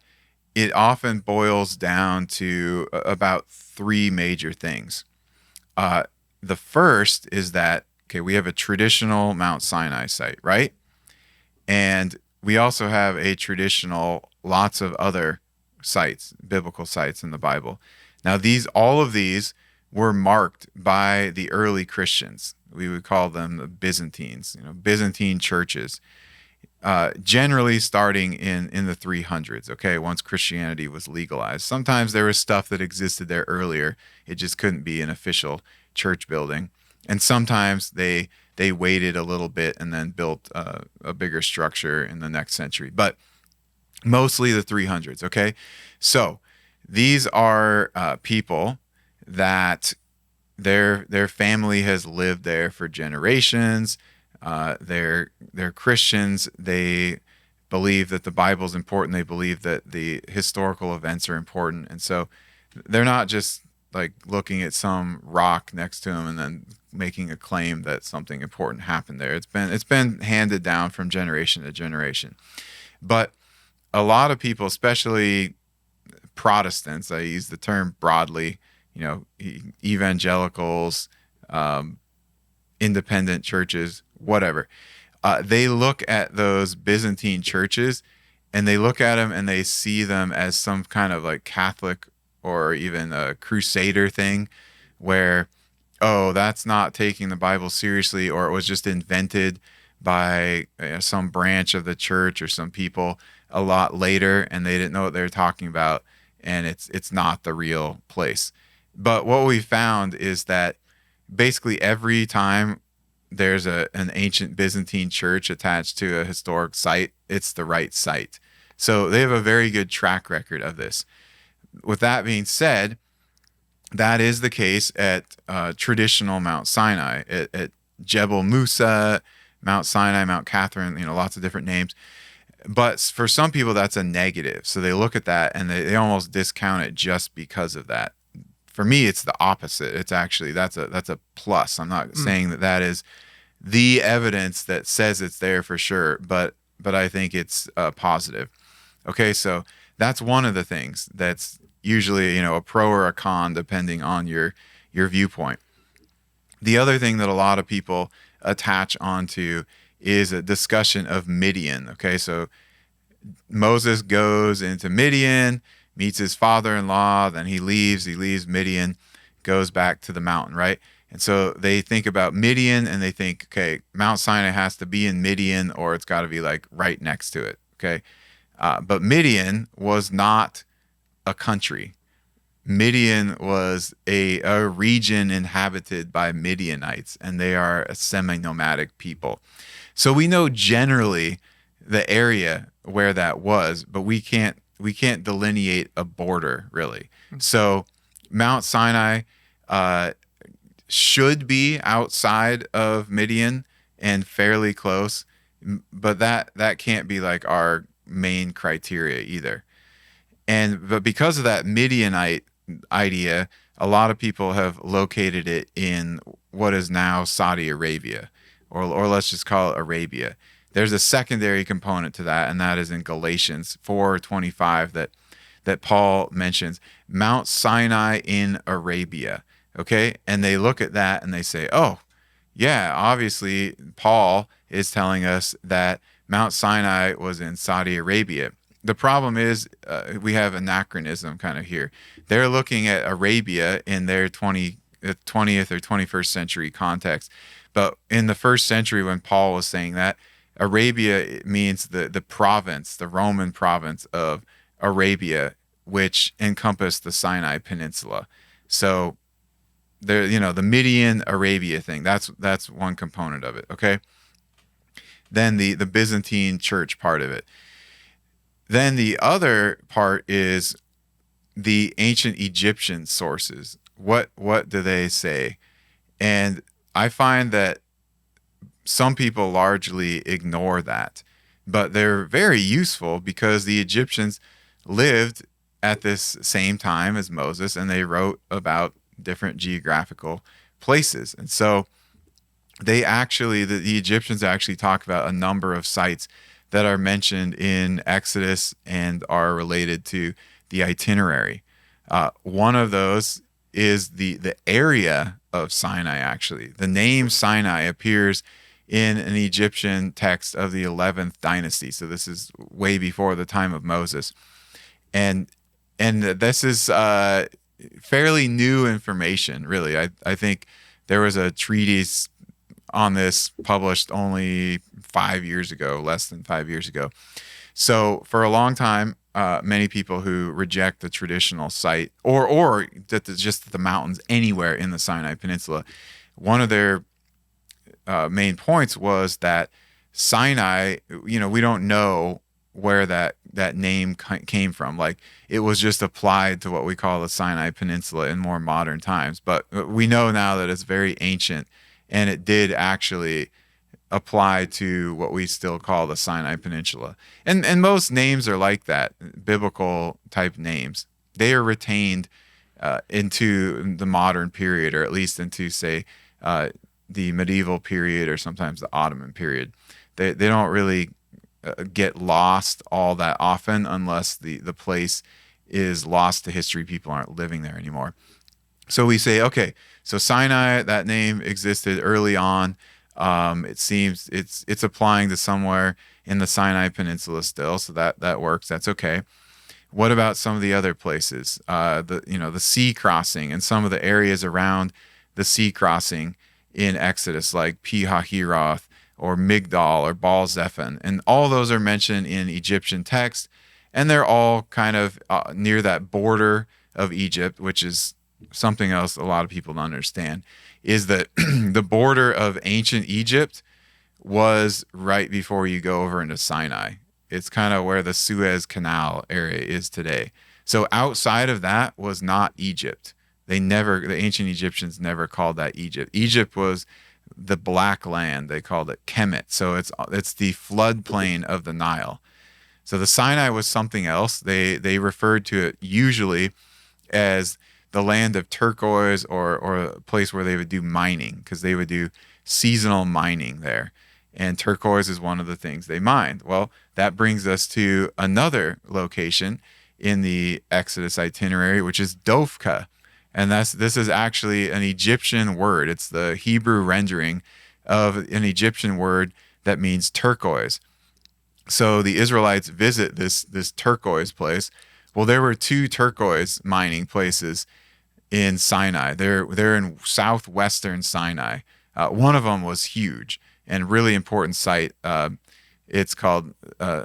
it often boils down to about three major things. The first is that, we have a traditional Mount Sinai site, right? And we also have a traditional, lots of other sites, biblical sites in the Bible. Now, all of these were marked by the early Christians. We would call them the Byzantines, Byzantine churches, generally starting in the 300s, okay, once Christianity was legalized. Sometimes there was stuff that existed there earlier. It just couldn't be an official church building. And sometimes they waited a little bit and then built a bigger structure in the next century. But mostly the 300s, okay? So these are people that their family has lived there for generations. They're Christians. They believe that the Bible is important. They believe that the historical events are important. And so they're not just looking at some rock next to them and then making a claim that something important happened there. It's been handed down from generation to generation. But a lot of people, especially Protestants, I use the term broadly, evangelicals, independent churches, whatever. They look at those Byzantine churches and they look at them and they see them as some kind of Catholic or even a Crusader thing where, that's not taking the Bible seriously, or it was just invented by some branch of the church or some people a lot later and they didn't know what they were talking about, and it's not the real place. But what we found is that basically every time there's an ancient Byzantine church attached to a historic site, it's the right site. So they have a very good track record of this. With that being said, that is the case at traditional Mount Sinai, at Jebel Musa, Mount Sinai, Mount Catherine, lots of different names. But for some people, that's a negative. So they look at that and they almost discount it just because of that. For me, it's the opposite. It's actually, that's a plus. I'm not saying that is the evidence that says it's there for sure, but I think it's positive. Okay, so that's one of the things that's usually, a pro or a con depending on your viewpoint. The other thing that a lot of people attach onto is a discussion of Midian. Okay, so Moses goes into Midian, meets his father-in-law, then he leaves Midian, goes back to the mountain, right? And so they think about Midian and they think, okay, Mount Sinai has to be in Midian or it's got to be like right next to it, okay? But Midian was not a country. Midian was a region inhabited by Midianites, and they are a semi-nomadic people. So we know generally the area where that was, but we can't delineate a border really. So Mount Sinai should be outside of Midian and fairly close, but that can't be like our main criteria either. But because of that Midianite idea, a lot of people have located it in what is now Saudi Arabia, or let's just call it Arabia. There's a secondary component to that, and that is in Galatians 4:25 that Paul mentions Mount Sinai in Arabia. Okay, and they look at that and they say, oh, yeah, obviously Paul is telling us that Mount Sinai was in Saudi Arabia. The problem is we have anachronism kind of here. They're looking at Arabia in their 20th or 21st century context. But in the first century when Paul was saying that, Arabia means the province, the Roman province of Arabia, which encompassed the Sinai Peninsula. So there, the Midian Arabia thing, that's one component of it, okay? Then the Byzantine church part of it. Then the other part is the ancient Egyptian sources. What do they say? And I find that some people largely ignore that, but they're very useful because the Egyptians lived at this same time as Moses and they wrote about different geographical places. And so the Egyptians actually talk about a number of sites that are mentioned in Exodus and are related to the itinerary. One of those is the area of Sinai, actually. The name Sinai appears in an Egyptian text of the 11th dynasty. So this is way before the time of Moses. And this is fairly new information, really. I think there was a treatise on this published only 5 years ago, less than 5 years ago. So for a long time, many people who reject the traditional site or just the mountains anywhere in the Sinai Peninsula, one of their main points was that Sinai, we don't know where that name came from. Like it was just applied to what we call the Sinai Peninsula in more modern times. But we know now that it's very ancient and it did actually apply to what we still call the Sinai Peninsula. And most names are like that, biblical type names. They are retained into the modern period, or at least into, say, the medieval period or sometimes the Ottoman period. They don't really get lost all that often unless the place is lost to history. People aren't living there anymore. So we say, okay, so Sinai, that name existed early on. It seems it's applying to somewhere in the Sinai Peninsula still, so that works. That's okay. What about some of the other places? The sea crossing and some of the areas around the sea crossing in Exodus, like Pi-hahiroth or Migdal or Baal-zephon, and all those are mentioned in Egyptian text, and they're all kind of near that border of Egypt, which is something else a lot of people don't understand is that the border of ancient Egypt was right before you go over into Sinai. It's kind of where the Suez Canal area is today. So outside of that was not Egypt. The ancient Egyptians never called that Egypt. Egypt was the black land. They called it Kemet. So it's the floodplain of the Nile. So the Sinai was something else. They referred to it usually as the land of turquoise, or a place where they would do mining, because they would do seasonal mining there. And turquoise is one of the things they mined. Well, that brings us to another location in the Exodus itinerary, which is Dofka. And this is actually an Egyptian word. It's the Hebrew rendering of an Egyptian word that means turquoise. So the Israelites visit this turquoise place. Well, there were two turquoise mining places in Sinai. They're in southwestern Sinai. One of them was huge and really important site. It's called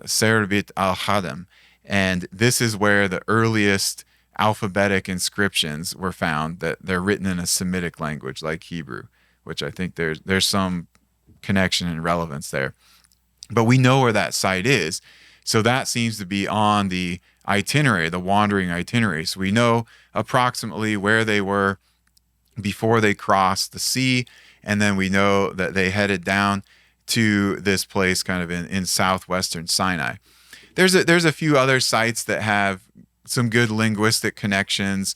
Serbit al-Hadam. And this is where the earliest alphabetic inscriptions were found, that they're written in a Semitic language like Hebrew, which I think there's some connection and relevance there. But we know where that site is. So that seems to be on the itinerary, the wandering itinerary. So we know approximately where they were before they crossed the sea. And then we know that they headed down to this place kind of in southwestern Sinai. There's a few other sites that have some good linguistic connections,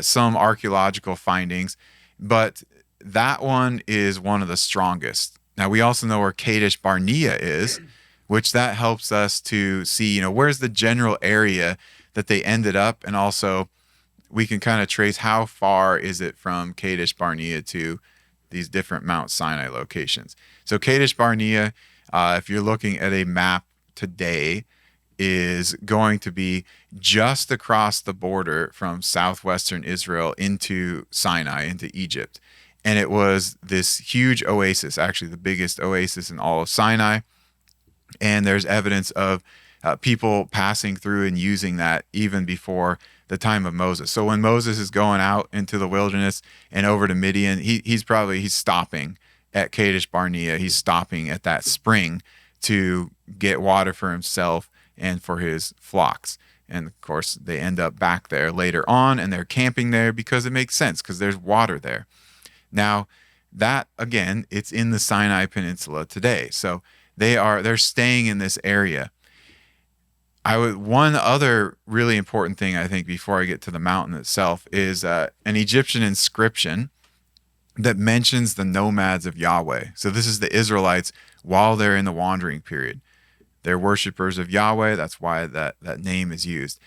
some archaeological findings, but that one is one of the strongest. Now, we also know where Kadesh Barnea is, which that helps us to see, where's the general area that they ended up, and also we can kind of trace how far is it from Kadesh Barnea to these different Mount Sinai locations. So Kadesh Barnea, if you're looking at a map today, is going to be just across the border from southwestern Israel into Sinai, into Egypt. And it was this huge oasis, actually the biggest oasis in all of Sinai. And there's evidence of people passing through and using that even before the time of Moses. So when Moses is going out into the wilderness and over to Midian, he's stopping at Kadesh Barnea. He's stopping at that spring to get water for himself and for his flocks. And of course, they end up back there later on, and they're camping there because it makes sense, because there's water there. Now, that, again, it's in the Sinai Peninsula today. So they're staying in this area. One other really important thing, I think, before I get to the mountain itself, is an Egyptian inscription that mentions the nomads of Yahweh. So this is the Israelites while they're in the wandering period. They're worshipers of Yahweh. That's why that name is used.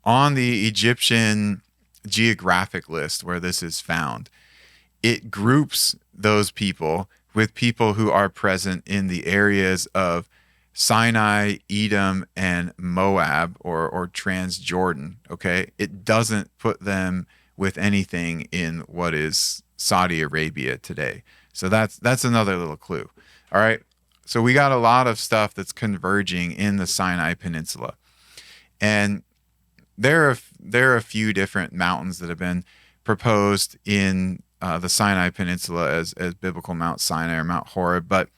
On the Egyptian geographic list where this is found, it groups those people with people who are present in the areas of Sinai, Edom, and Moab, or Transjordan, okay? It doesn't put them with anything in what is Saudi Arabia today. So that's another little clue. All right? So we got a lot of stuff that's converging in the Sinai Peninsula. And there are a few different mountains that have been proposed in the Sinai Peninsula as biblical Mount Sinai or Mount Horeb, but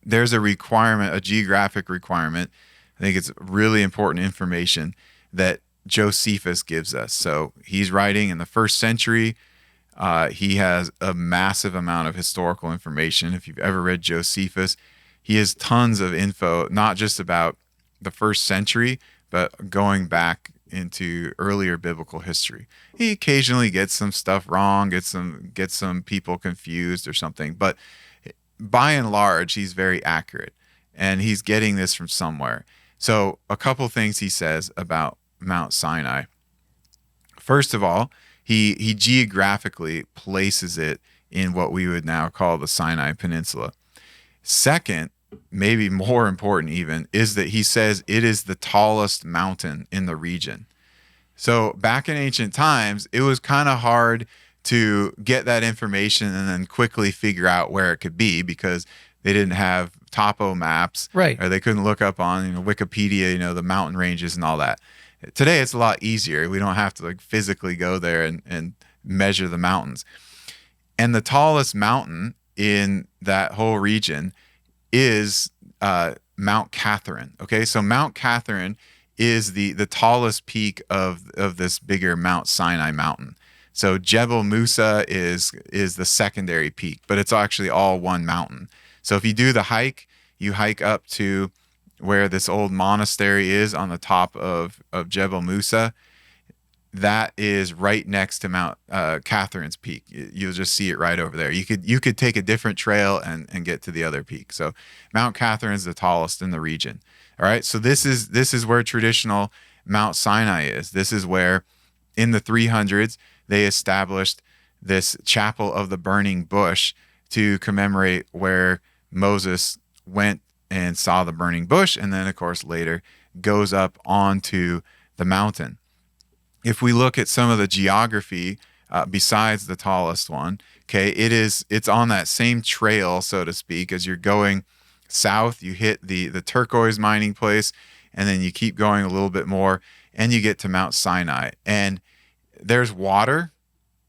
there's a geographic requirement. I think it's really important information that Josephus gives us. So he's writing in the 1st century. He has a massive amount of historical information. If you've ever read Josephus, he has tons of info, not just about the 1st century, but going back into earlier biblical history. He occasionally gets some stuff wrong, gets some people confused or something, but by and large, he's very accurate, and he's getting this from somewhere. So a couple things he says about Mount Sinai. First of all, he geographically places it in what we would now call the Sinai Peninsula. Second, maybe more important even, is that he says it is the tallest mountain in the region. So back in ancient times, it was kind of hard to get that information and then quickly figure out where it could be, because they didn't have topo maps, right? Or they couldn't look up on Wikipedia, the mountain ranges and all that. Today it's a lot easier. We don't have to like physically go there and measure the mountains. And the tallest mountain in that whole region is Mount Catherine. Okay, so Mount Catherine is the tallest peak of this bigger Mount Sinai mountain. So Jebel Musa is the secondary peak, but it's actually all one mountain. So if you do the hike, you hike up to where this old monastery is on the top of Jebel Musa. That is right next to Mount Catherine's peak. You'll just see it right over there. You could take a different trail and get to the other peak. So Mount Catherine is the tallest in the region. All right. So this is where traditional Mount Sinai is. This is where in the 300s they established this chapel of the burning bush to commemorate where Moses went and saw the burning bush, and then of course later goes up onto the mountain. If we look at some of the geography besides the tallest one, okay, it's on that same trail, so to speak. As you're going south, you hit the turquoise mining place, and then you keep going a little bit more, and you get to Mount Sinai. And there's water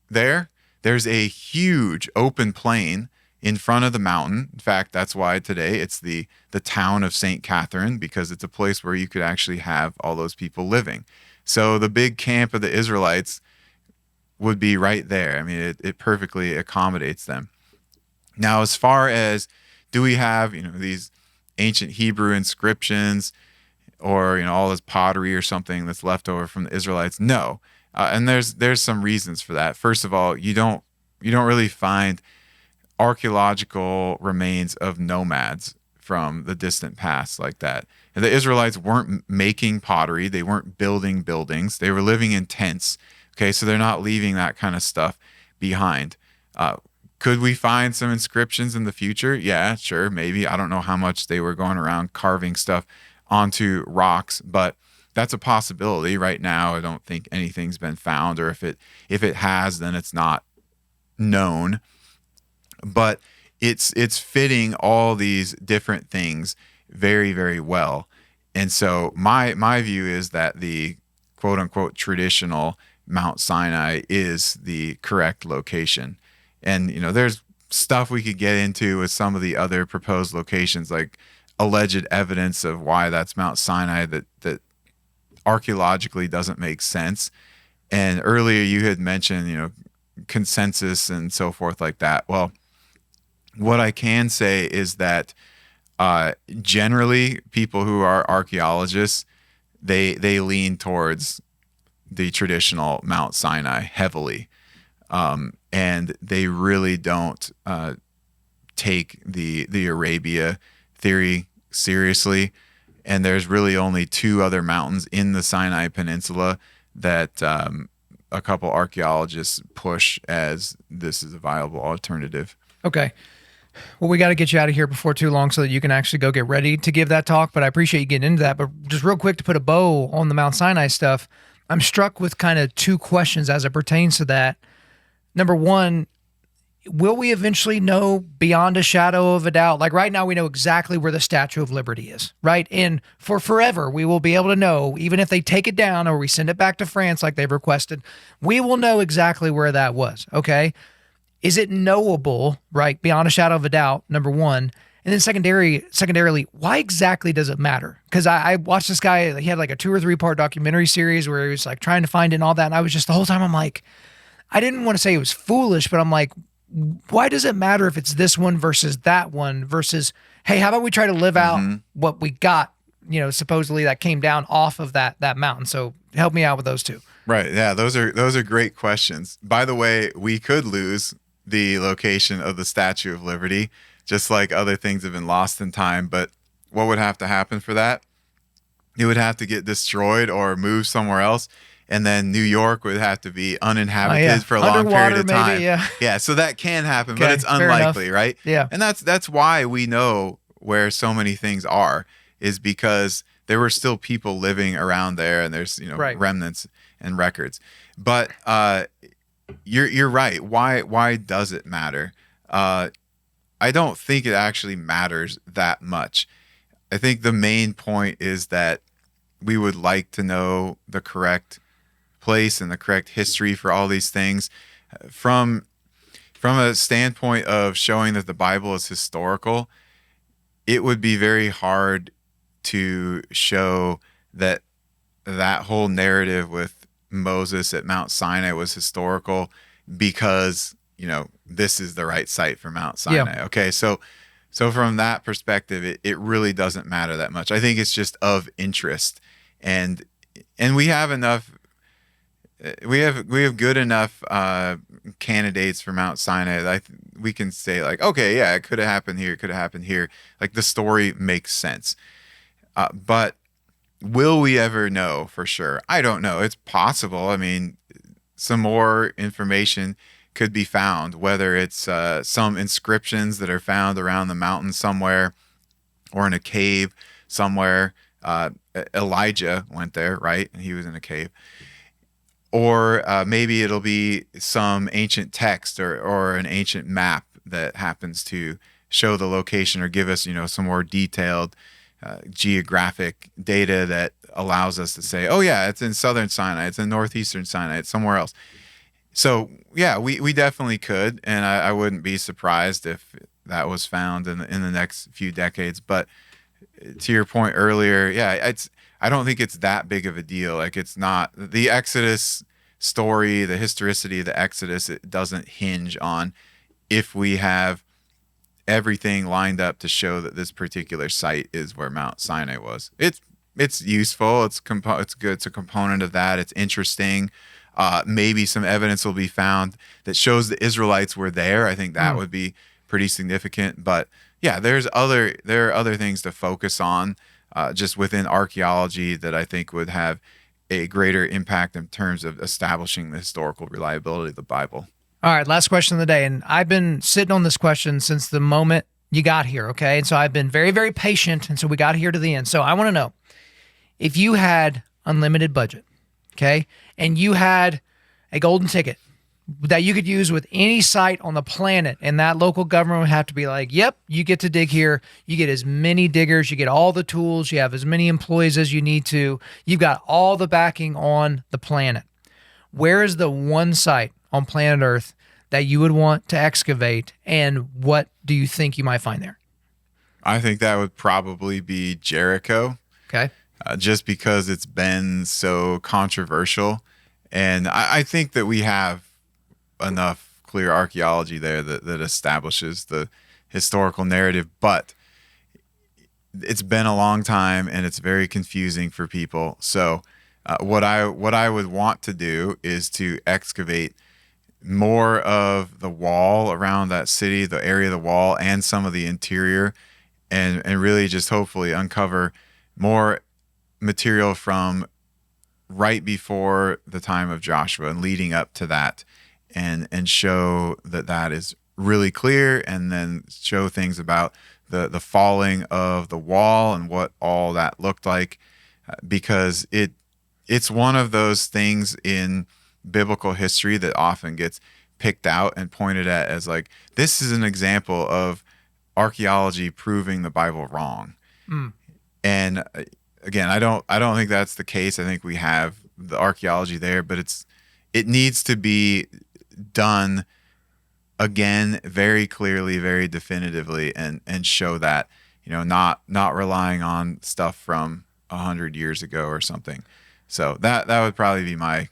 there. There's a huge open plain in front of the mountain. In fact, that's why today it's the town of St. Catherine, because it's a place where you could actually have all those people living. So the big camp of the Israelites would be right there. I mean, it perfectly accommodates them. Now, as far as do we have, these ancient Hebrew inscriptions or, all this pottery or something that's left over from the Israelites? No. And there's some reasons for that. First of all, you don't really find archaeological remains of nomads from the distant past like that. And the Israelites weren't making pottery. They weren't building buildings. They were living in tents. Okay, so they're not leaving that kind of stuff behind. Could we find some inscriptions in the future? Yeah, sure, maybe. I don't know how much they were going around carving stuff onto rocks, but that's a possibility. Right now, I don't think anything's been found, or if it has, then it's not known. But it's fitting all these different things very, very well. And so my view is that the quote unquote traditional Mount Sinai is the correct location. And there's stuff we could get into with some of the other proposed locations, like alleged evidence of why that's Mount Sinai that archaeologically doesn't make sense. And earlier you had mentioned, consensus and so forth like that. Well, what I can say is that generally people who are archaeologists, they lean towards the traditional Mount Sinai heavily. And they really don't take the Arabia theory seriously. And there's really only two other mountains in the Sinai Peninsula that a couple archaeologists push as this is a viable alternative. Okay. Well, we got to get you out of here before too long so that you can actually go get ready to give that talk. But I appreciate you getting into that. But just real quick to put a bow on the Mount Sinai stuff, I'm struck with kind of two questions as it pertains to that. Number one, will we eventually know beyond a shadow of a doubt? Like right now, we know exactly where the Statue of Liberty is, right? And for forever, we will be able to know, even if they take it down or we send it back to France like they've requested, we will know exactly where that was, okay? Is it knowable, right, beyond a shadow of a doubt, number one? And then secondarily, why exactly does it matter? Because I watched this guy, he had like a 2 or 3 part documentary series where he was like trying to find it and all that. And I was just, the whole time I'm like, I didn't want to say it was foolish, but I'm like, why does it matter if it's this one versus that one versus, hey, how about we try to live out what we got, supposedly that came down off of that mountain. So help me out with those two. Right. Yeah, those are great questions. By the way, we could lose the location of the Statue of Liberty, just like other things have been lost in time. But what would have to happen for that? It would have to get destroyed or moved somewhere else. And then New York would have to be uninhabited for a long period of time. Maybe, yeah. So that can happen, but it's unlikely, right? Yeah. And that's why we know where so many things are, is because there were still people living around there, and there's remnants and records. But you're right. Why does it matter? I don't think it actually matters that much. I think the main point is that we would like to know the correct place and the correct history for all these things. From a standpoint of showing that the Bible is historical, it would be very hard to show that whole narrative with Moses at Mount Sinai was historical because, this is the right site for Mount Sinai. Yeah. Okay, so from that perspective, it really doesn't matter that much. I think it's just of interest, and we have enough. We have good enough candidates for Mount Sinai that we can say, like, okay, yeah, it could have happened here, it could have happened here. Like, the story makes sense. But will we ever know for sure? I don't know. It's possible. I mean, some more information could be found, whether it's some inscriptions that are found around the mountain somewhere or in a cave somewhere. Elijah went there, right? And he was in a cave. Or maybe it'll be some ancient text or an ancient map that happens to show the location or give us, some more detailed geographic data that allows us to say, oh yeah, it's in southern Sinai, it's in northeastern Sinai, it's somewhere else. So yeah, we definitely could, and I wouldn't be surprised if that was found in the next few decades. But to your point earlier, yeah, I don't think it's that big of a deal. Like, it's not the Exodus story, the historicity of the Exodus. It doesn't hinge on if we have everything lined up to show that this particular site is where Mount Sinai was. It's useful. It's good. It's a component of that. It's interesting. Maybe some evidence will be found that shows the Israelites were there. I think that would be pretty significant. But yeah, there are other things to focus on just within archaeology that I think would have a greater impact in terms of establishing the historical reliability of the Bible. All right, last question of the day. And I've been sitting on this question since the moment you got here, okay? And so I've been very, very patient, and so we got here to the end. So I want to know, if you had unlimited budget, okay, and you had a golden ticket that you could use with any site on the planet, and that local government would have to be like, yep, you get to dig here. You get as many diggers, you get all the tools, you have as many employees as you need to. You've got all the backing on the planet. Where is the one site on planet Earth that you would want to excavate, and what do you think you might find there? I think that would probably be Jericho. Okay. Just because it's been so controversial. And I think that we have enough clear archaeology there that establishes the historical narrative, but it's been a long time and it's very confusing for people. So what I would want to do is to excavate more of the wall around that city, the area of the wall, and some of the interior, and really just hopefully uncover more material from right before the time of Joshua and leading up to that, and show that is really clear, and then show things about the falling of the wall and what all that looked like, because it's one of those things in biblical history that often gets picked out and pointed at as like, this is an example of archaeology proving the Bible wrong. And again, I don't think that's the case. I think we have the archaeology there, but it needs to be done again very clearly, very definitively, and show that, not relying on stuff from 100 years ago or something. So that would probably be my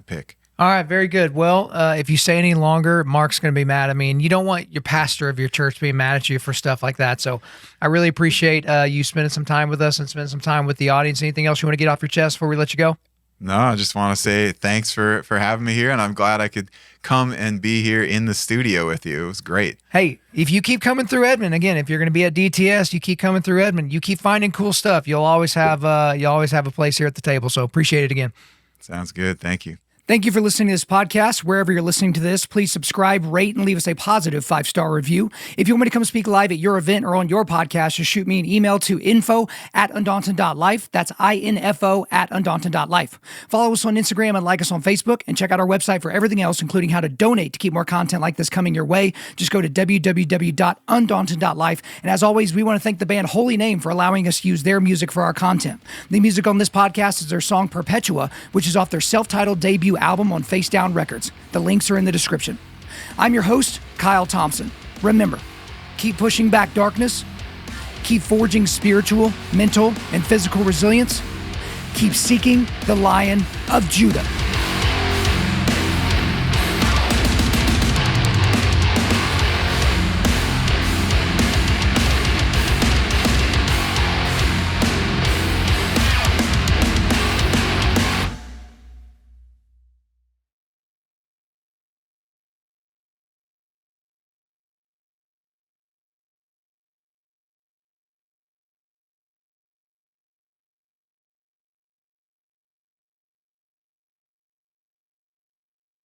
pick. All right, very good. Well, if you stay any longer, Mark's going to be mad. I mean, you don't want your pastor of your church being mad at you for stuff like that. So I really appreciate you spending some time with us and spending some time with the audience. Anything else you want to get off your chest before we let you go? No, I just want to say thanks for having me here, and I'm glad I could come and be here in the studio with you. It was great. Hey, if you keep coming through Edmond, again, if you're going to be at DTS, you keep coming through Edmond, you keep finding cool stuff. You'll always have a place here at the table. So appreciate it again. Sounds good. Thank you. Thank you for listening to this podcast. Wherever you're listening to this, please subscribe, rate, and leave us a positive 5-star review. If you want me to come speak live at your event or on your podcast, just shoot me an email to info@Undaunted.Life. That's info@Undaunted.Life. Follow us on Instagram and like us on Facebook, and check out our website for everything else, including how to donate to keep more content like this coming your way. Just go to www.Undaunted.Life. And as always, we want to thank the band Holy Name for allowing us to use their music for our content. The music on this podcast is their song Perpetua, which is off their self-titled debut album on Face Down Records. The links are in the description. I'm your host, Kyle Thompson. Remember, keep pushing back darkness, keep forging spiritual, mental, and physical resilience, keep seeking the Lion of Judah.